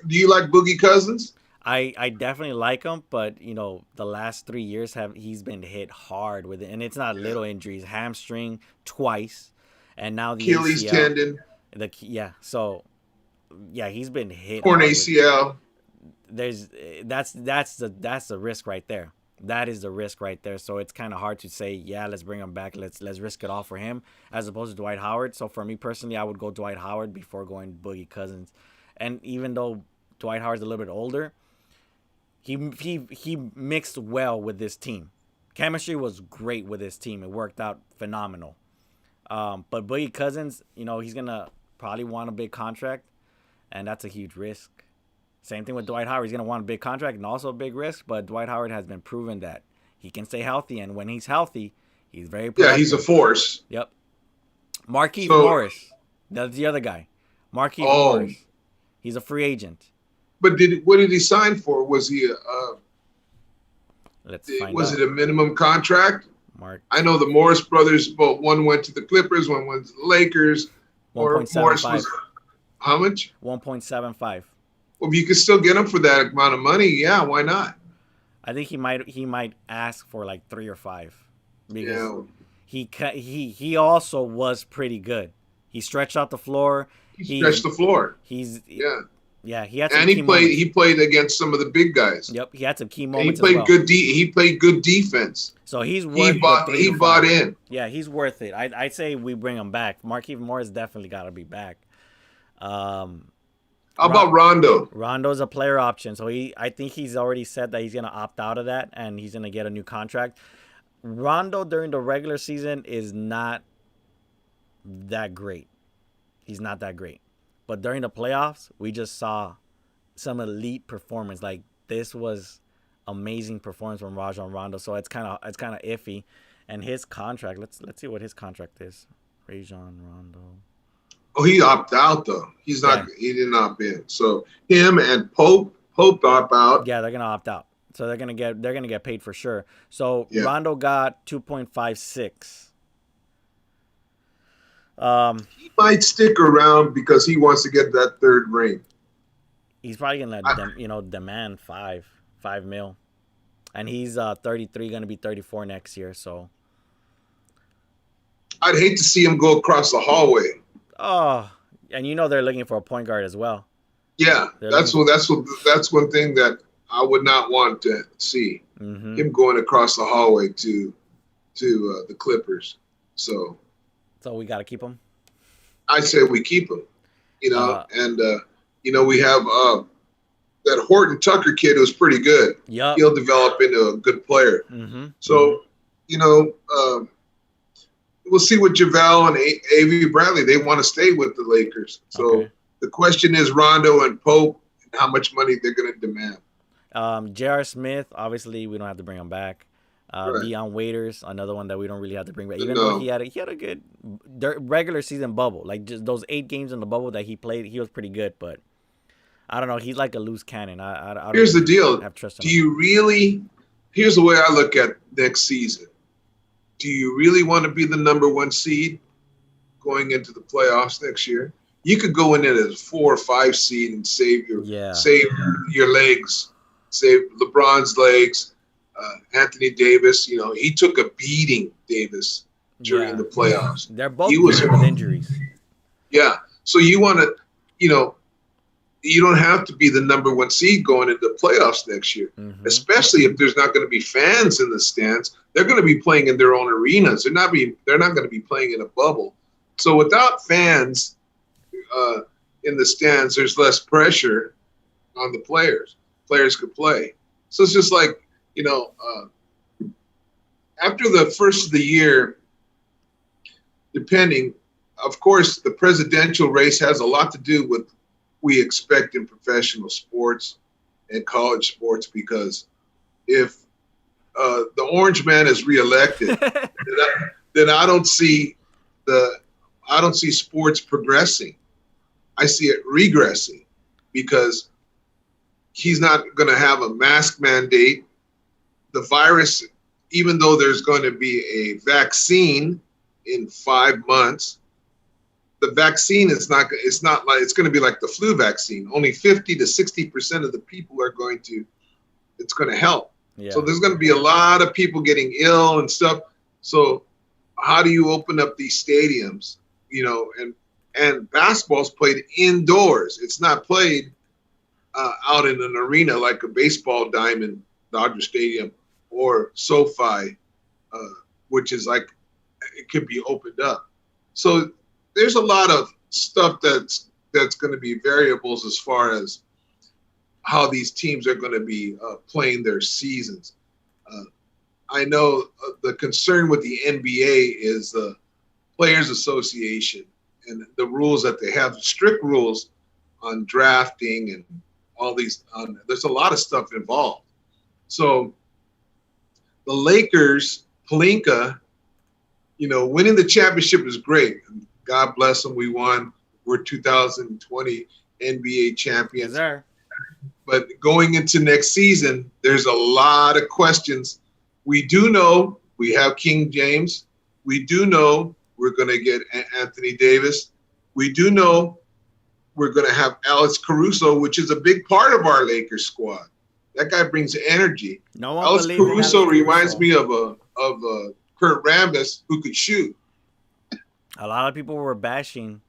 you like Boogie Cousins? I definitely like him, but the last 3 years he's been hit hard with it, and it's not little injuries. Hamstring twice, and now the Achilles ACL. tendon. He's been hit. Torn ACL. That's the risk right there. That is the risk right there. So it's kind of hard to say, yeah, let's bring him back. Let's risk it all for him as opposed to Dwight Howard. So for me personally, I would go Dwight Howard before going Boogie Cousins. And even though Dwight Howard's a little bit older, he mixed well with this team. Chemistry was great with this team. It worked out phenomenal. But Boogie Cousins, he's gonna probably want a big contract, and that's a huge risk. Same thing with Dwight Howard. He's going to want a big contract and also a big risk, but Dwight Howard has been proven that he can stay healthy, and when he's healthy, he's very productive. Yeah, he's a force. Yep. Markieff Morris. That's the other guy. Markieff Morris. He's a free agent. But what did he sign for? Was he was it a minimum contract? I know the Morris brothers, but one went to the Clippers, one went to the Lakers. 1.75. How much? 1.75. Well, if you could still get him for that amount of money, yeah, why not? I think he might ask for like 3 or 5 because he also was pretty good. He stretched out the floor. He stretched the floor. He had some and he played against some of the big guys. Yep, he had some key moments. And he played he played good defense. So he's worth he bought in. Yeah, he's worth it. I'd say we bring him back. Markieff Morris definitely got to be back. How about Rondo? Rondo's a player option, so I think he's already said that he's gonna opt out of that and he's gonna get a new contract. Rondo during the regular season is not that great. He's not that great, but during the playoffs, we just saw some elite performance. Like this was amazing performance from Rajon Rondo. So it's kind of iffy, and his contract. Let's see what his contract is. Rajon Rondo. Oh, he opted out though. He's not. Yeah. He didn't opt in. So him and Pope opt out. Yeah, they're gonna opt out. So they're gonna get paid for sure. So Rondo got 2.56. He might stick around because he wants to get that third ring. He's probably gonna demand $5 million, and he's 33, gonna be 34 next year. So I'd hate to see him go across the hallway. Oh, and they're looking for a point guard as well. Yeah, that's one thing that I would not want to see. Mm-hmm. Him going across the hallway to the Clippers. So we got to keep him. I say we keep him. We have that Horton Tucker kid was pretty good. Yep. He'll develop into a good player. Mm-hmm. So, we'll see with JaVale and Avery Bradley. They want to stay with the Lakers. So the question is Rondo and Pope and how much money they're going to demand. J.R. Smith, obviously, we don't have to bring him back. Right. Dion Waiters, another one that we don't really have to bring back. Even though he had a good regular season bubble. Like, just those 8 games in the bubble that he played, he was pretty good. But I don't know. He's like a loose cannon. I don't Here's the deal. have trust in Do him. you really – here's the way I look at next season. Do you really want to be the number 1 seed going into the playoffs next year? You could go in it as 4 or 5 seed and save your legs, save LeBron's legs. Anthony Davis, he took a beating, Davis, during the playoffs. They're both with injuries. Yeah. So you want to, you don't have to be the number 1 seed going into the playoffs next year, especially if there's not going to be fans in the stands. They're going to be playing in their own arenas. They're not going to be playing in a bubble. So without fans in the stands, there's less pressure on the players. Players could play. So it's just like, after the first of the year, depending, of course, the presidential race has a lot to do with we expect in professional sports and college sports, because if the orange man is reelected, then I don't see sports progressing. I see it regressing, because he's not going to have a mask mandate. The virus, even though there's going to be a vaccine in 5 months, the vaccine it's not like it's going to be like the flu vaccine. Only 50 to 60% of the people it's going to help. Yeah. So there's going to be a lot of people getting ill and stuff. So how do you open up these stadiums? And basketball's played indoors. It's not played out in an arena like a baseball diamond, Dodger Stadium or SoFi, which is like it could be opened up. So there's a lot of stuff that's going to be variables as far as how these teams are going to be playing their seasons. I know the concern with the NBA is the Players Association and the rules that they have, strict rules on drafting and all these. There's a lot of stuff involved. So the Lakers, Pelinka, winning the championship is great. God bless them. We won. We're 2020 NBA champions. Yes, sir. But going into next season, there's a lot of questions. We do know we have King James. We do know we're going to get Anthony Davis. We do know we're going to have Alex Caruso, which is a big part of our Lakers squad. That guy brings energy. Alex Caruso reminds me of Kurt Rambis, who could shoot. A lot of people were bashing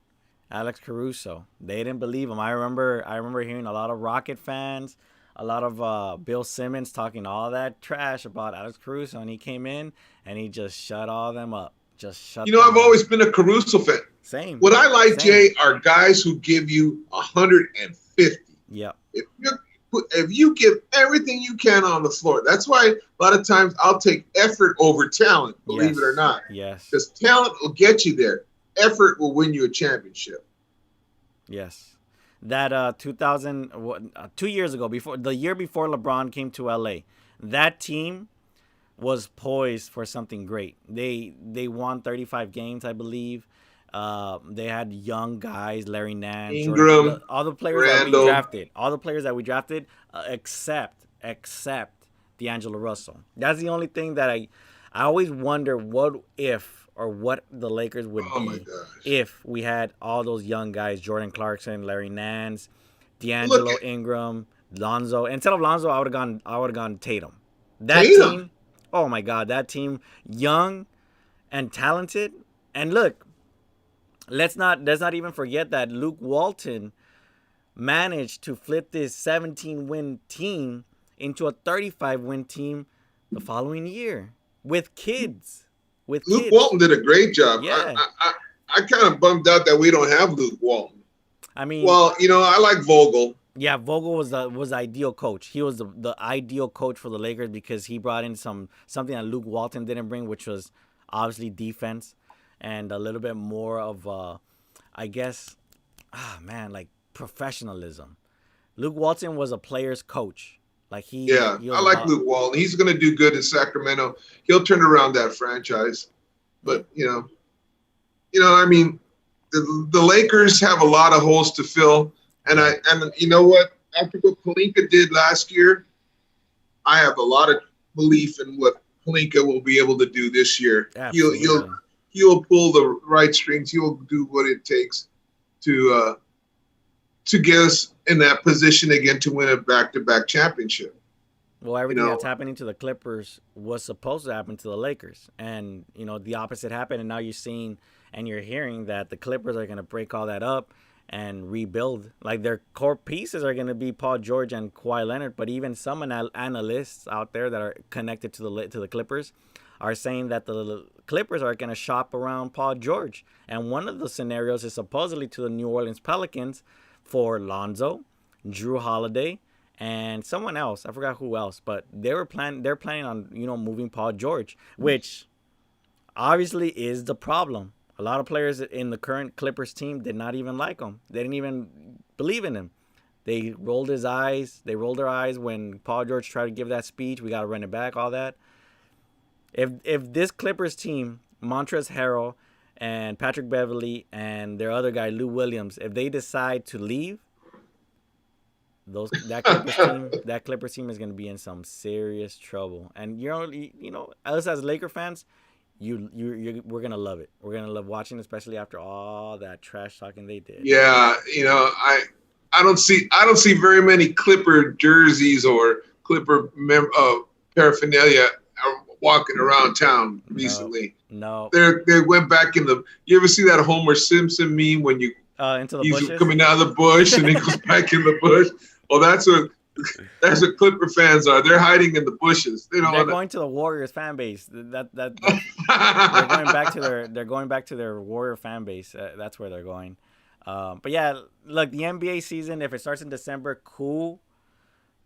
Alex Caruso. They didn't believe him. I remember hearing a lot of Rocket fans, a lot of Bill Simmons talking all that trash about Alex Caruso, and he came in and he just shut all them up. I've always been a Caruso fan. Same. What I like, Jay, are guys who give you 150. Yep. If you give everything you can on the floor, that's why a lot of times I'll take effort over talent, believe it or not. Yes. Because talent will get you there. Effort will win you a championship. Yes. That 2 years ago, the year before LeBron came to LA, that team was poised for something great. They won 35 games, I believe. They had young guys, Larry Nance, Ingram, all the players Randall. that we drafted, except D'Angelo Russell. That's the only thing that I always wonder what the Lakers would be if we had all those young guys, Jordan Clarkson, Larry Nance, D'Angelo Ingram, Lonzo. Instead of Lonzo, I would have gone Tatum. Team, oh my God, that team, young and talented. And look, let's not even forget that Luke Walton managed to flip this 17-win team into a 35-win team the following year with kids. Luke Walton did a great job. Yeah. I kind of bummed out that we don't have Luke Walton. I mean, well, I like Vogel. Yeah, Vogel was the ideal coach. He was the ideal coach for the Lakers because he brought in something that Luke Walton didn't bring, which was obviously defense and a little bit more of I guess like professionalism. Luke Walton was a player's coach. Like he I like Luke Walton. He's going to do good in Sacramento. He'll turn around that franchise. But I mean, the Lakers have a lot of holes to fill. And you know what? After what Pelinka did last year, I have a lot of belief in what Pelinka will be able to do this year. Absolutely. He'll pull the right strings. He'll do what it takes to get us in that position again to win a back-to-back championship. Well, everything that's happening to the Clippers was supposed to happen to the Lakers. And, the opposite happened. And now you're seeing and you're hearing that the Clippers are going to break all that up and rebuild. Like, their core pieces are going to be Paul George and Kawhi Leonard. But even some analysts out there that are connected to the Clippers are saying that the Clippers are going to shop around Paul George. And one of the scenarios is supposedly to the New Orleans Pelicans for Lonzo, Drew Holiday, and someone else. I forgot who else, but they're planning on moving Paul George, which obviously is the problem. A lot of players in the current Clippers team did not even like him. They didn't even believe in him. They rolled their eyes when Paul George tried to give that speech. We got to run it back, all that. If this Clippers team, Montrezl Harrell and Patrick Beverley and their other guy, Lou Williams, if they decide to leave, that Clippers team is going to be in some serious trouble. And us as Laker fans, we're gonna love it. We're gonna love watching, especially after all that trash talking they did. Yeah, I don't see very many Clipper jerseys or Clipper paraphernalia walking around town recently. No. They went back in the. You ever see that Homer Simpson meme when into the he's bushes? Coming out of the bush and he goes back in the bush? Well, that's what Clipper fans are. They're hiding in the bushes. They're going to the Warriors fan base. They're going back to their Warrior fan base. That's where they're going. But yeah, look, the NBA season, if it starts in December, cool.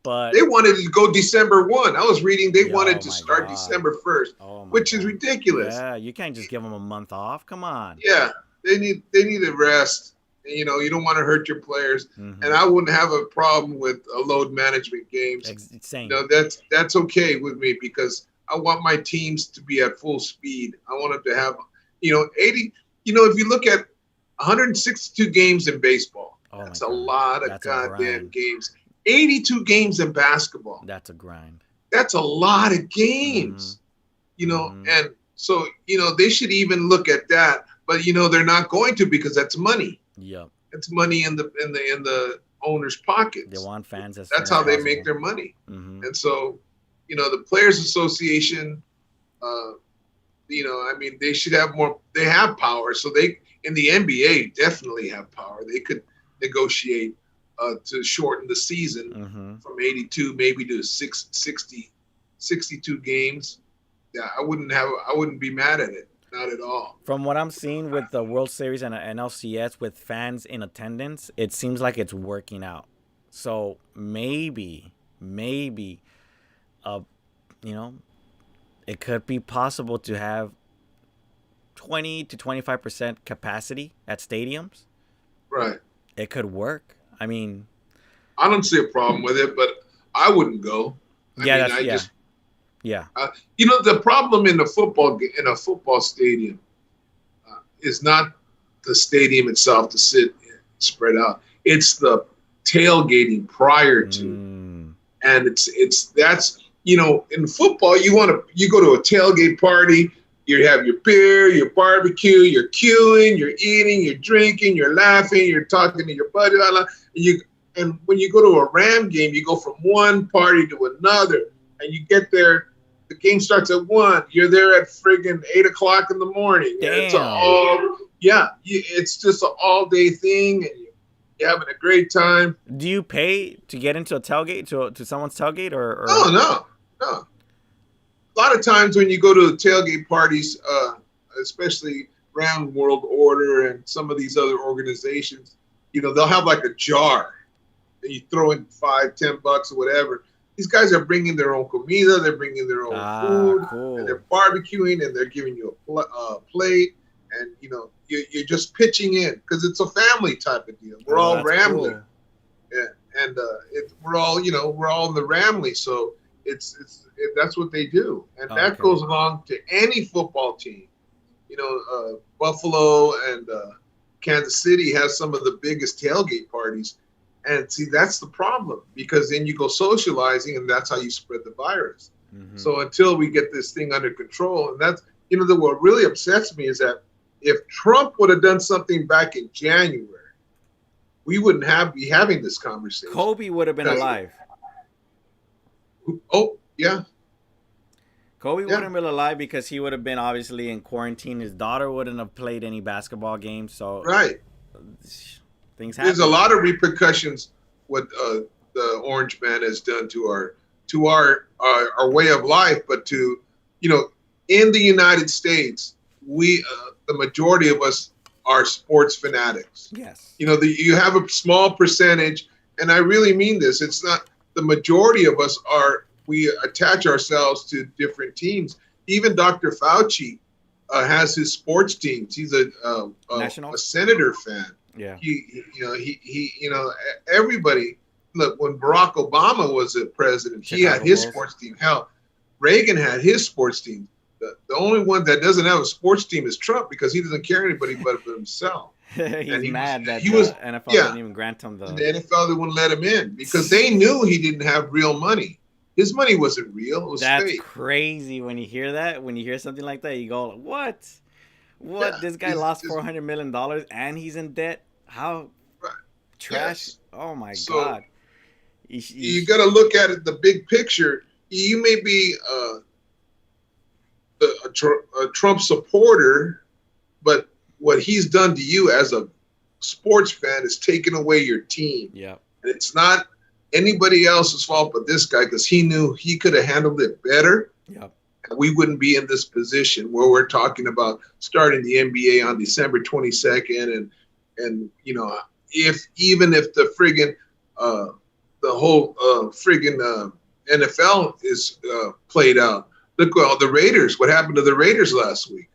But they wanted to go December 1. I was reading they wanted to start December 1st, which is ridiculous. Yeah, you can't just give them a month off. Come on. Yeah, they need a rest. You don't want to hurt your players, and I wouldn't have a problem with load management games. Same. That's okay with me because I want my teams to be at full speed. I want them to have 80. If you look at 162 games in baseball, that's a lot of goddamn games. 82 games in basketball. That's a grind. That's a lot of games. And so they should even look at that, but they're not going to because that's money. Yep. It's money in the owner's pockets. They want fans. That's how they make their money. And so, the Players Association, they should have more. They have power, so they in the NBA definitely have power. They could negotiate to shorten the season from 82 maybe to 62 games. Yeah, I wouldn't be mad at it. Not at all. From what I'm seeing with the World Series and NLCS with fans in attendance, it seems like it's working out. So maybe, it could be possible to have 20 to 25% capacity at stadiums. Right. It could work. I mean, I don't see a problem with it, but I wouldn't go. Yeah. The problem in a football stadium is not the stadium itself to sit and spread out. It's the tailgating prior to, and that's in football you go to a tailgate party. You have your beer, your barbecue, you're queuing, you're eating, you're drinking, you're laughing, you're talking to your buddy, and when you go to a Ram game, you go from one party to another, and you get there. The game starts at 1. You're there at friggin' 8:00 in the morning. Damn. It's just an all-day thing, and you're having a great time. Do you pay to get into a tailgate, to someone's tailgate, or? No. A lot of times when you go to tailgate parties, especially around World Order and some of these other organizations, they'll have like a jar, and you throw in $5-10 or whatever. These guys are bringing their own comida, they're bringing their own food, cool. and they're barbecuing, and they're giving you a plate, and you're just pitching in because it's a family type of deal. We're all rambling, cool. And we're all in the Ramley, so that's what they do, and that goes along to any football team. Buffalo and Kansas City has some of the biggest tailgate parties. And see, that's the problem, because then you go socializing, and that's how you spread the virus. Mm-hmm. So until we get this thing under control, and that's, what really upsets me is that if Trump would have done something back in January, we wouldn't be having this conversation. Kobe would have been alive. Oh, yeah. Kobe wouldn't have been alive because he would have been obviously in quarantine. His daughter wouldn't have played any basketball games. So right. Things happen. There's a lot of repercussions what the Orange Man has done to our way of life, but to in the United States, we the majority of us are sports fanatics. Yes. You have a small percentage, and I really mean this. It's not the majority of us we attach ourselves to different teams. Even Dr. Fauci has his sports teams. He's a Senator fan. Yeah. Everybody, look, when Barack Obama was a president, he had his sports team. Hell, Reagan had his sports team. The only one that doesn't have a sports team is Trump, because he doesn't care anybody but himself. He's mad that the NFL didn't even grant him the NFL. They wouldn't let him in because they knew he didn't have real money. His money wasn't real. It was That's fake. crazy when you hear that. When you hear something like that, you go, what? What? Yeah, this guy lost $400 million and he's in debt? How trash? Yes. Oh, my God. You got to look at it, the big picture. You may be a Trump supporter, but what he's done to you as a sports fan is taken away your team. Yeah. And it's not anybody else's fault but this guy, because he knew he could have handled it better. Yep. And we wouldn't be in this position where we're talking about starting the NBA on December 22nd. And even if the friggin' the whole friggin' NFL is played out. Look at the Raiders. What happened to the Raiders last week?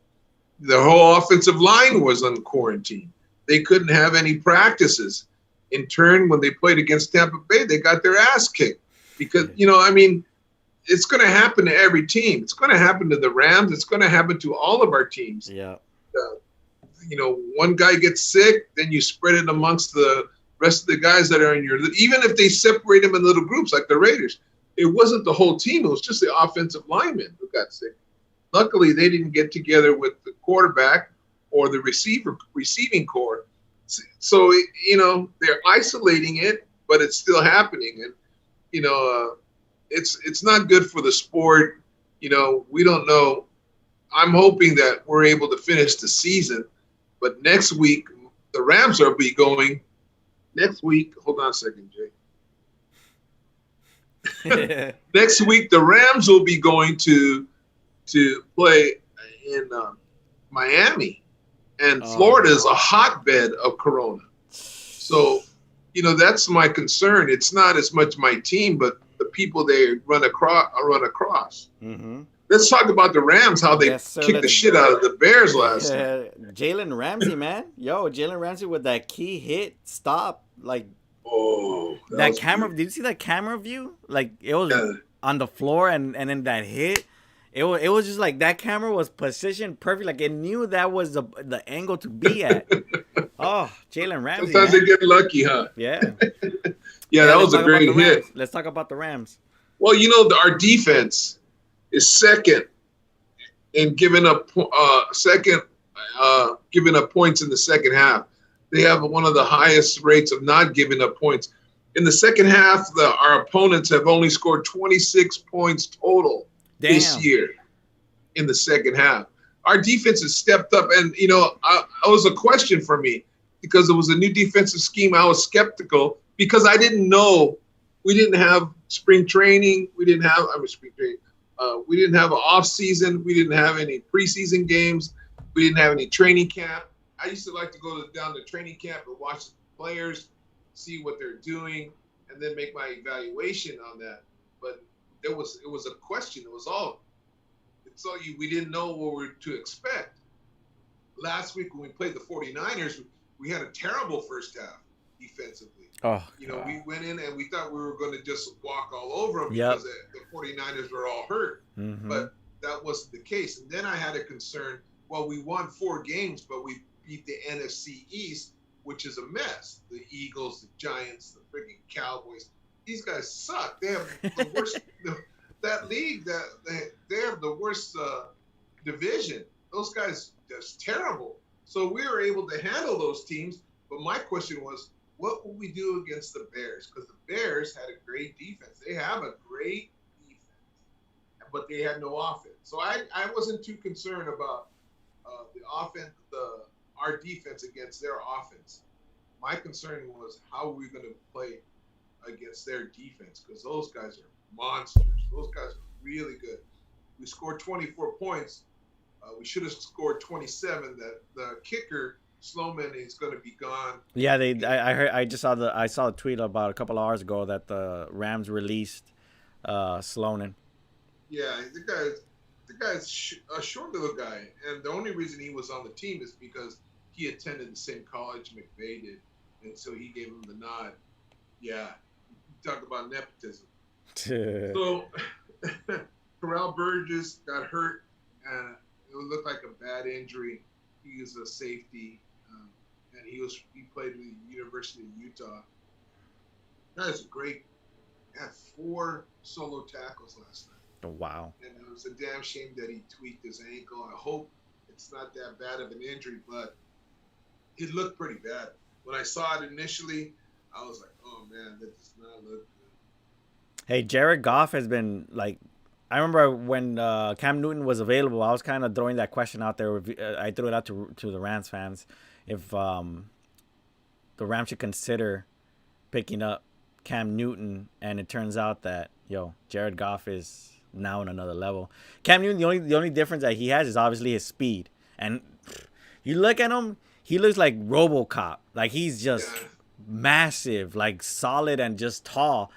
The whole offensive line was on quarantine. They couldn't have any practices. In turn, when they played against Tampa Bay, they got their ass kicked because, it's going to happen to every team. It's going to happen to the Rams. It's going to happen to all of our teams. Yeah. One guy gets sick, then you spread it amongst the rest of the guys that are in your, even if they separate them in little groups like the Raiders, it wasn't the whole team. It was just the offensive linemen who got sick. Luckily, they didn't get together with the quarterback or the receiving core. So, they're isolating it, but it's still happening. And, it's not good for the sport. We don't know. I'm hoping that we're able to finish the season. But next week, the Rams will be going. Next week, hold on a second, Jay. Next week, the Rams will be going to play in Miami. And Florida is a hotbed of corona. So, that's my concern. It's not as much my team, but the people they run across. Mm-hmm. Let's talk about the Rams, how they kicked the shit out of the Bears last night. Jalen Ramsey, man. Jalen Ramsey with that key hit stop. Like, that camera. Did you see that camera view? Like, it was on the floor and then that hit. It was just like that camera was positioned perfect. Like, it knew that was the angle to be at. Oh, Jalen Ramsey. Sometimes they get lucky, huh? Yeah. Yeah, that was a great hit. Let's talk about the Rams. Well, our defense is second in giving up points in the second half. They have one of the highest rates of not giving up points. In the second half, our opponents have only scored 26 points total. This year in the second half. Our defense has stepped up, and it was a question for me because it was a new defensive scheme. I was skeptical because I didn't know. We didn't have spring training. We didn't have spring training. We didn't have an off season. We didn't have any preseason games. We didn't have any training camp. I used to like to go down to training camp and watch the players, see what they're doing, and then make my evaluation on that. But it was a question. We didn't know what we were to expect. Last week when we played the 49ers, we had a terrible first half defensively. Oh, God. We went in and we thought we were going to just walk all over them because the 49ers were all hurt. Mm-hmm. But that wasn't the case. And then I had a concern. Well, we won 4 games, but we beat the NFC East, which is a mess. The Eagles, the Giants, the freaking Cowboys. These guys suck. They have the worst. That league, they have the worst division. Those guys just terrible. So we were able to handle those teams. But my question was, what will we do against the Bears? Because the Bears had a great defense. They have a great defense, but they had no offense. So I wasn't too concerned about the offense, our defense against their offense. My concern was how are we going to play against their defense, because those guys are monsters. Those guys are really good. We scored 24 points. We should have scored 27. That the kicker Sloman is going to be gone. Yeah, I saw a tweet about a couple of hours ago that the Rams released Sloman. Yeah, the guy's a short little guy, and the only reason he was on the team is because he attended the same college McVay did, and so he gave him the nod. Yeah, talk about nepotism. So Terrell Burgess got hurt, and it looked like a bad injury. He was a safety, and he played with the University of Utah. That's great. Had 4 solo tackles last night. Oh, wow. And it was a damn shame that he tweaked his ankle. I hope it's not that bad of an injury, but it looked pretty bad. When I saw it initially, I was like, oh, man, that does not look good. Hey, Jared Goff has been, like, I remember when Cam Newton was available, I was kind of throwing that question out there. I threw it out to the Rams fans. If the Rams should consider picking up Cam Newton, and it turns out that, Jared Goff is now on another level. Cam Newton, the only difference that he has is obviously his speed. And you look at him, he looks like RoboCop. Like, he's just massive, like solid and just tall.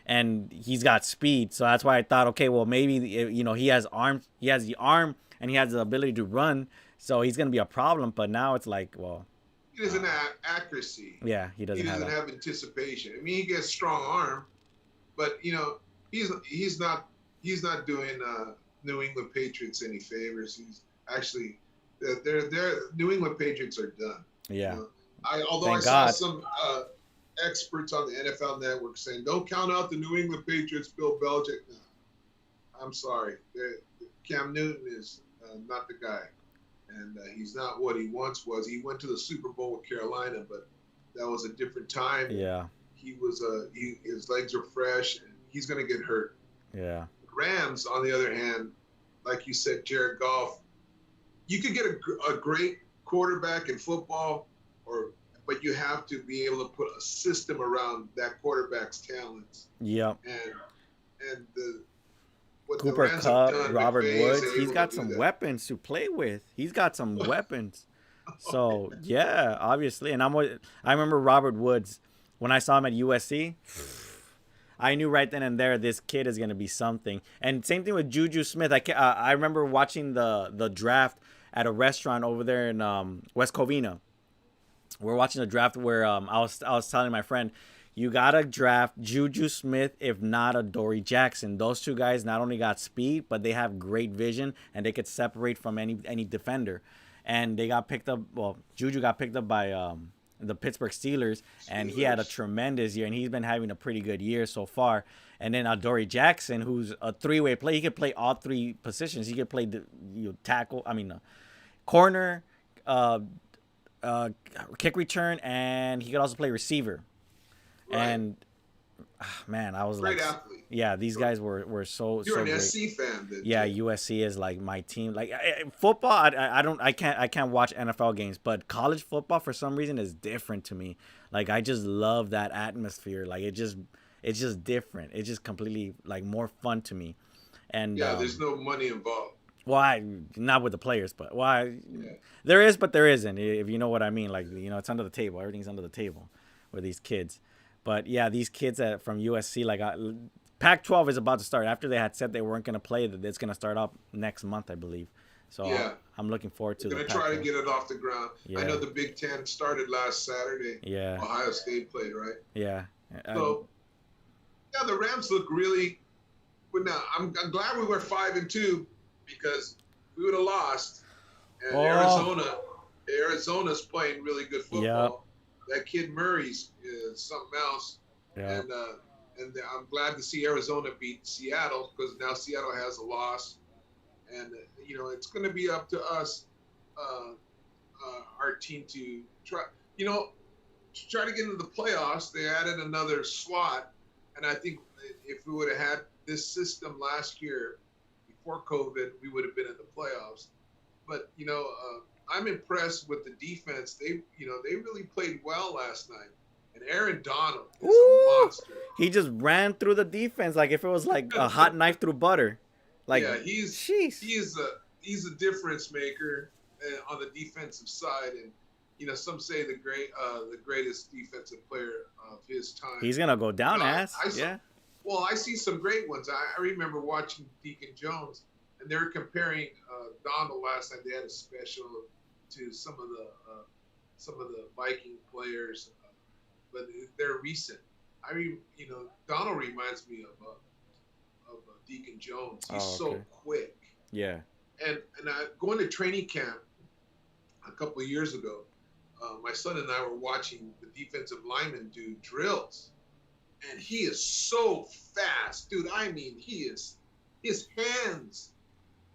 And he's got speed. So that's why I thought, okay, well, maybe, he has arms. He has the arm and he has the ability to run. So he's going to be a problem. But now it's like, well. He doesn't have accuracy. Yeah, he doesn't have anticipation. I mean, he gets strong arm. But, he's not doing New England Patriots any favors. He's actually, their New England Patriots are done. Yeah. Although I saw some experts on the NFL Network saying, don't count out the New England Patriots, Bill Belichick. No, I'm sorry. Cam Newton is not the guy. And he's not what he once was. He went to the Super Bowl with Carolina, but that was a different time. Yeah. He was his legs are fresh, and he's going to get hurt. Yeah. Rams, on the other hand, like you said, Jared Goff, you could get a great quarterback in football, but you have to be able to put a system around that quarterback's talents. Yep. And Cooper Kupp, Robert Woods, he's got some weapons to play with. He's got some weapons. So, yeah, obviously. And I remember Robert Woods, when I saw him at USC, I knew right then and there this kid is going to be something. And same thing with Juju Smith. I remember watching the draft at a restaurant over there in West Covina. We're watching the draft where I was telling my friend, you got to draft Juju Smith, if not a Dory Jackson. Those two guys not only got speed, but they have great vision, and they could separate from any defender. And they got picked up, Juju got picked up by the Pittsburgh Steelers, and he had a tremendous year, and he's been having a pretty good year so far. And then Dory Jackson, who's a three-way player. He could play all 3 positions. He could play corner, kick return, and he could also play receiver. Right. And man, I was great athlete. Yeah, these guys were so. You're so an great. SC fan, then. Yeah, USC is like my team. Like football, I can't watch NFL games, but college football for some reason is different to me. Like I just love that atmosphere. Like it's just different. It's just completely like more fun to me. And there's no money involved. Why not with the players, but why there is, but there isn't. If you know what I mean, like it's under the table. Everything's under the table with these kids. But yeah, these kids from USC, like Pac-12 is about to start. After they had said they weren't going to play, it's going to start up next month, I believe. So Yeah. I'm looking forward to We're the going to try to Pac-12. get it off the ground. Yeah. I know the Big Ten started last Saturday. Yeah. Ohio State played, right? Yeah. So, yeah, the Rams look really good now. I'm glad we were 5-2 because we would have lost. And Arizona's playing really good football. Yep. That kid Murray's something else. Yeah. And I'm glad to see Arizona beat Seattle because now Seattle has a loss. And, it's going to be up to us, our team, to try to get into the playoffs. They added another slot. And I think if we would have had this system last year before COVID, we would have been in the playoffs. But, I'm impressed with the defense. They really played well last night. And Aaron Donald is a monster. He just ran through the defense like if it was like a hot knife through butter. Like, yeah, he's a difference maker on the defensive side, and some say the greatest defensive player of his time. He's gonna go down, Well, I see some great ones. I remember watching Deacon Jones, and they were comparing Donald last night. They had a special to some of the Viking players, but they're recent. Donald reminds me of Deacon Jones. He's so quick. Yeah. And going to training camp a couple of years ago, my son and I were watching the defensive lineman do drills, and he is so fast, dude. I mean, his hands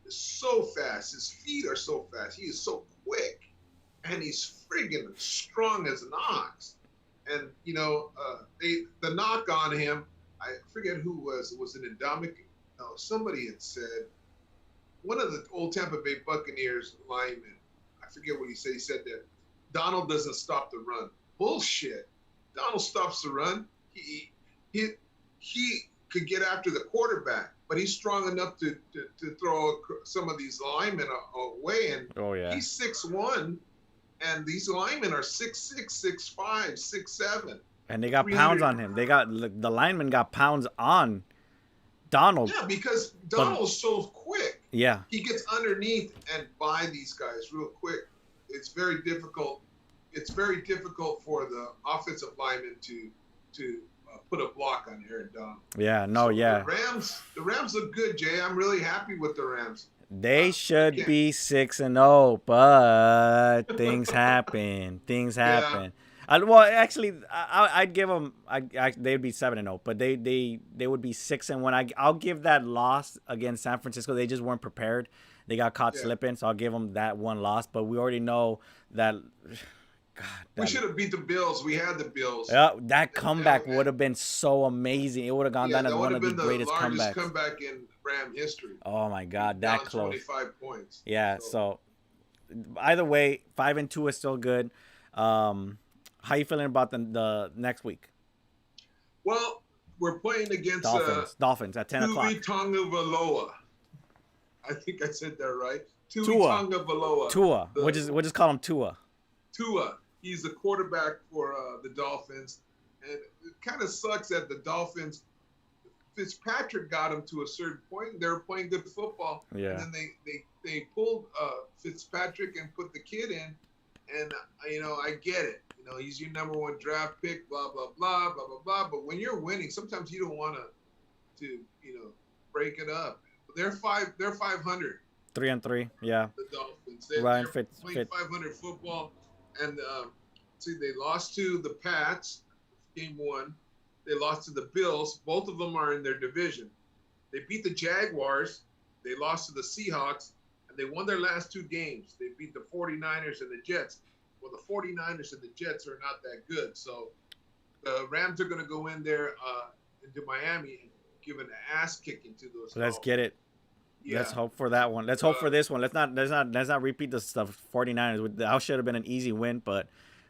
is so fast. His feet are so fast. He is so quick, and he's friggin' strong as an ox. And the knock on him, I forget who was it Indomitian? No, somebody had said, one of the old Tampa Bay Buccaneers linemen, I forget what he said. He said that Donald doesn't stop the run. Bullshit. Donald stops the run. He could get after the quarterback, but he's strong enough to throw some of these linemen away. And he's 6'1", and these linemen are 6'6", 6'5", 6'7". And they got pounds on him. The linemen got pounds on Donald. Yeah, because Donald's so quick. Yeah. He gets underneath and by these guys real quick. It's very difficult. It's very difficult for the offensive lineman to put a block on Aaron Donald. Yeah, no, yeah. The Rams look good, Jay. I'm really happy with the Rams. They should be 6-0, but things happen. Things happen. Well, actually, I'd give them. They'd be 7-0, but they would be 6-1. I'll give that loss against San Francisco. They just weren't prepared. They got caught slipping, so I'll give them that one loss. But we already know that. God, we should have beat the Bills. We had the Bills. Yeah, that comeback would have been so amazing. It would have gone down as one of the greatest comebacks. That would have been the largest comeback in Ram history. Oh my God, that close. 25 points. Yeah. So either way, 5-2 is still good. How you feeling about the next week? Well, we're playing against Dolphins at 10 o'clock. Tagovailoa. I think I said that right. Tagovailoa. Tua. We'll just call him Tua. Tua. He's the quarterback for the Dolphins, and it kind of sucks that the Dolphins. Fitzpatrick got him to a certain point. They were playing good football, yeah. And then they pulled Fitzpatrick and put the kid in, and I get it. He's your number one draft pick, blah, blah, blah, blah, blah, blah. But when you're winning, sometimes you don't want to break it up. They're 500. 3-3, yeah. The Dolphins. They're playing 500 football. And they lost to the Pats, game 1. They lost to the Bills. Both of them are in their division. They beat the Jaguars. They lost to the Seahawks. And they won their last 2 games. They beat the 49ers and the Jets. Well, the 49ers and the Jets are not that good. So the Rams are going to go in there into Miami and give an ass kicking to those. Let's get it. Yeah. Let's hope for that one. Let's hope for this one. Let's not repeat the stuff. 49ers. That should have been an easy win, but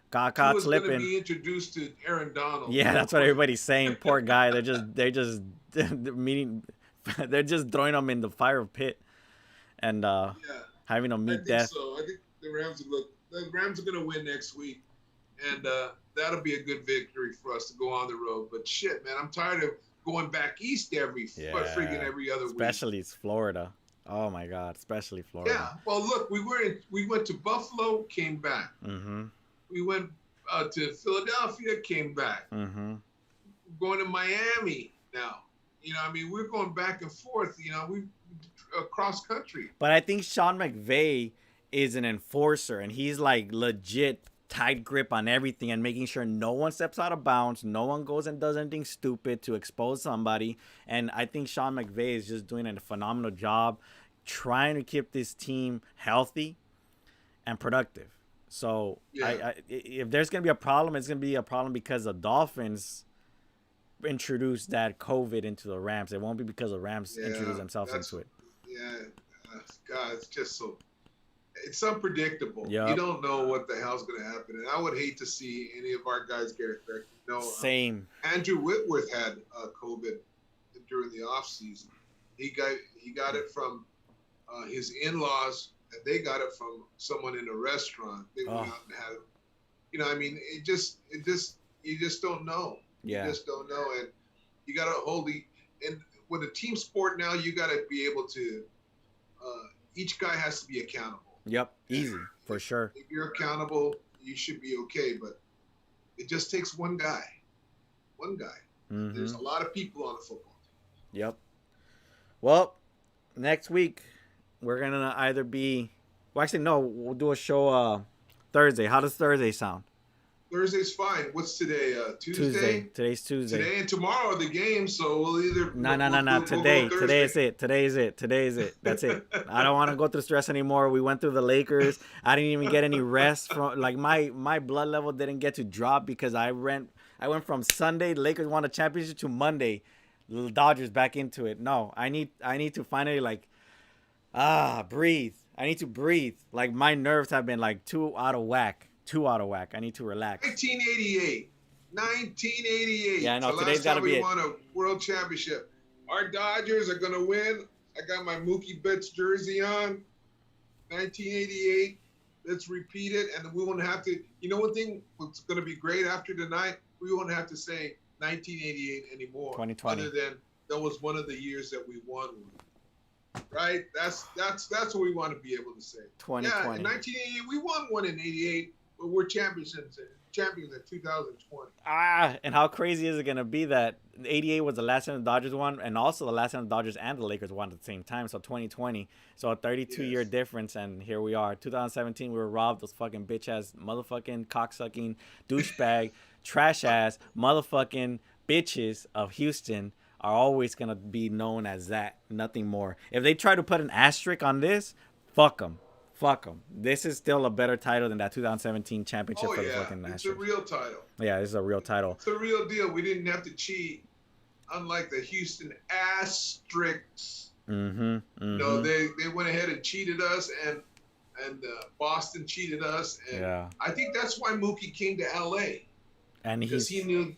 got caught slipping. Going to be introduced to Aaron Donald. Yeah, that's what everybody's saying. Poor guy. They're just meeting. They're just throwing him in the fire pit, and having him meet death. So I think the Rams are going to win next week. and that'll be a good victory for us to go on the road. But shit, man, I'm tired of going back east friggin' every other week. Especially Florida. Oh my God, especially Florida. Yeah. Well, look, we went to Buffalo, came back. Mm-hmm. We went to Philadelphia, came back. Mm-hmm. Going to Miami now. You know, I mean, we're going back and forth. You know, we across country. But I think Sean McVay is an enforcer, and he's like legit tight grip on everything and making sure no one steps out of bounds, no one goes and does anything stupid to expose somebody. And I think Sean McVay is just doing a phenomenal job trying to keep this team healthy and productive. So Yeah. if there's going to be a problem, it's going to be a problem because the Dolphins introduced that COVID into the Rams. It won't be because the Rams introduced themselves into it. Yeah. God, it's just so... It's unpredictable. Yep. You don't know what the hell's going to happen. And I would hate to see any of our guys get affected. No, Same. Andrew Whitworth had COVID during the off season. He got it from his in-laws, and they got it from someone in a restaurant. They went out and had it. You know, I mean, you just don't know. Yeah. You just don't know, and you got to hold and with a team sport now, you got to be able to. Each guy has to be accountable. Yep, easy for sure. If you're accountable, you should be okay. But it just takes one guy. One guy. Mm-hmm. There's a lot of people on the football team. Yep. Well, next week we're gonna either be. Well, actually, no. We'll do a show Thursday. How does Thursday sound? Thursday's fine. What's today? Tuesday? Today's Tuesday. Today and tomorrow are the games, so we'll either... No. Today. Today is it. Today is it. That's it. I don't want to go through stress anymore. We went through the Lakers. I didn't even get any rest from... Like, my blood level didn't get to drop because I went from Sunday, the Lakers won the championship, to Monday, the Dodgers back into it. No, I need to finally, like, breathe. I need to breathe. Like, my nerves have been, like, too out of whack. I need to relax. 1988. Yeah, I know. The Today's got to be it. we won a world championship. Our Dodgers are going to win. I got my Mookie Betts jersey on. 1988. Let's repeat it. And we won't have to. You know one thing what's going to be great after tonight? We won't have to say 1988 anymore. 2020. Other than that was one of the years that we won. Right? That's what we want to be able to say. 2020. Yeah, in 1988, we won one in 88. But we're champions in 2020. And how crazy is it going to be that 88 was the last time the Dodgers won, and also the last time the Dodgers and the Lakers won at the same time, so 2020. So a 32-year difference, and here we are. 2017, we were robbed. Those fucking bitch-ass, motherfucking, cocksucking, douchebag, trash-ass, motherfucking bitches of Houston are always going to be known as that, nothing more. If they try to put an asterisk on this, fuck them. Fuck them. This is still a better title than that 2017 championship for the fucking Nationals. It's a real title. Yeah, this is a real title. It's a real deal. We didn't have to cheat, unlike the Houston Asterisks. Mm-hmm. No, they went ahead and cheated us, and Boston cheated us. And I think that's why Mookie came to L.A. And because he knew,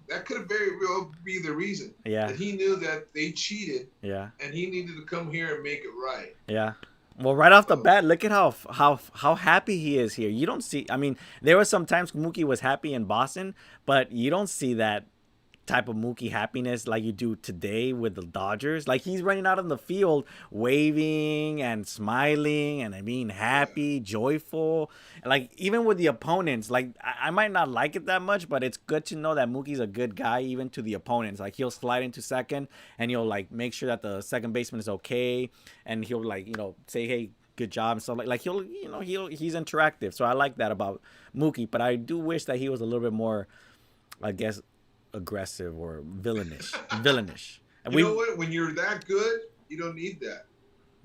that could have very well be the reason. Yeah. That he knew that they cheated. Yeah. And he needed to come here and make it right. Yeah. Well, right off the bat, look at how happy he is here. You don't see. I mean, there were some times Mookie was happy in Boston, but you don't see that type of Mookie happiness like you do today with the Dodgers. Like, he's running out on the field waving and smiling and being happy, joyful. Like, even with the opponents, like, I might not like it that much, but it's good to know that Mookie's a good guy even to the opponents. Like, he'll slide into second and he'll, like, make sure that the second baseman is okay, and he'll, like, say, hey, good job and stuff. Like he's interactive. So I like that about Mookie, but I do wish that he was a little bit more, I guess, aggressive or villainish. And you know what? When you're that good, you don't need that.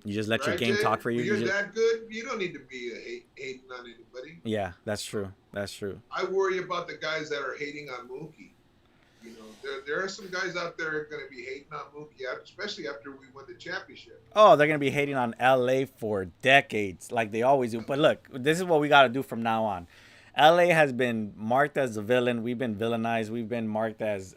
You just let your game talk for you. When you're that good, you don't need to be hating on anybody. Yeah, that's true. I worry about the guys that are hating on Mookie. There are some guys out there that are going to be hating on Mookie, especially after we won the championship. Oh, they're going to be hating on LA for decades, like they always do. But look, this is what we got to do from now on. LA has been marked as a villain. We've been villainized. We've been marked as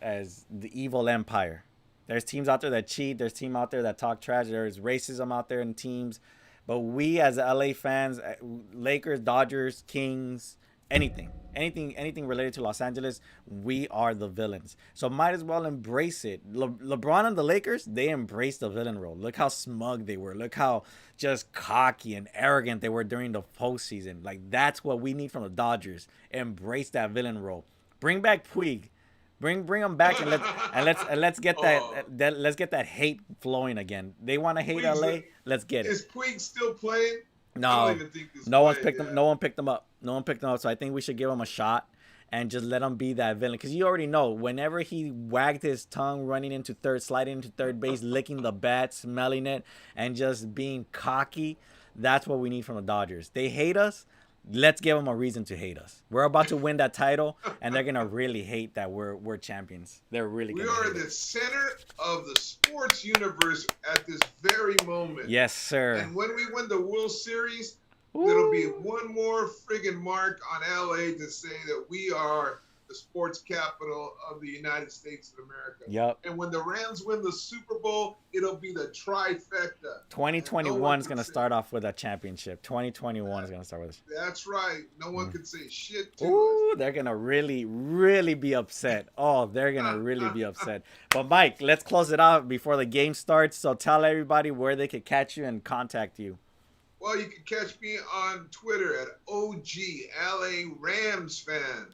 the evil empire. There's teams out there that cheat. There's teams out there that talk trash. There's racism out there in teams. But we as LA fans, Lakers, Dodgers, Kings, anything related to Los Angeles, we are the villains. So might as well embrace it. LeBron and the Lakers, they embraced the villain role. Look how smug they were. Look how just cocky and arrogant they were during the postseason. Like, that's what we need from the Dodgers. Embrace that villain role. Bring back Puig. Bring them back and let's get let's get that hate flowing again. They want to hate LA. Let's get it. Is Puig still playing? No, I don't even think no one picked him. No one picked him up. So I think we should give him a shot and just let him be that villain. Because you already know, whenever he wagged his tongue, running into third, sliding into third base, licking the bat, smelling it, and just being cocky, that's what we need from the Dodgers. They hate us. Let's give them a reason to hate us. We're about to win that title, and they're gonna really hate that we're champions. They're really. We are the center of the sports universe at this very moment. Yes, sir. And when we win the World Series, there'll be one more friggin' mark on LA to say that we are the sports capital of the United States of America. Yep. And when the Rams win the Super Bowl, it'll be the trifecta. 2021 is going to start off with a championship. 2021 is going to start with. That's right. No one can say shit to us. They're going to really, really be upset. Oh, they're going to really be upset. But Mike, let's close it out before the game starts. So tell everybody where they could catch you and contact you. Well, you can catch me on Twitter at OGLA Rams fan,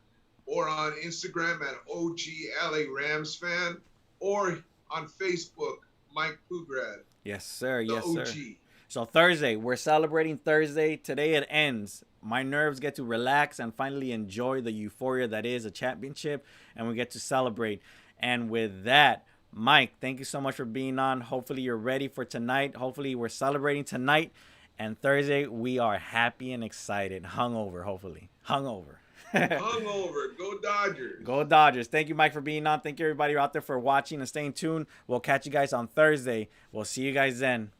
or on Instagram at OGLA Rams fan, or on Facebook, Mike Pugrad. Yes, sir. The Yes, OG. sir. So Thursday, we're celebrating Thursday. Today it ends. My nerves get to relax and finally enjoy the euphoria that is a championship, and we get to celebrate. And with that, Mike, thank you so much for being on. Hopefully you're ready for tonight. Hopefully we're celebrating tonight. And Thursday, we are happy and excited. Hungover, hopefully. Hungover. Hungover. Go Dodgers. Go Dodgers. Thank you, Mike, for being on. Thank you, everybody out there, for watching and staying tuned. We'll catch you guys on Thursday. We'll see you guys then.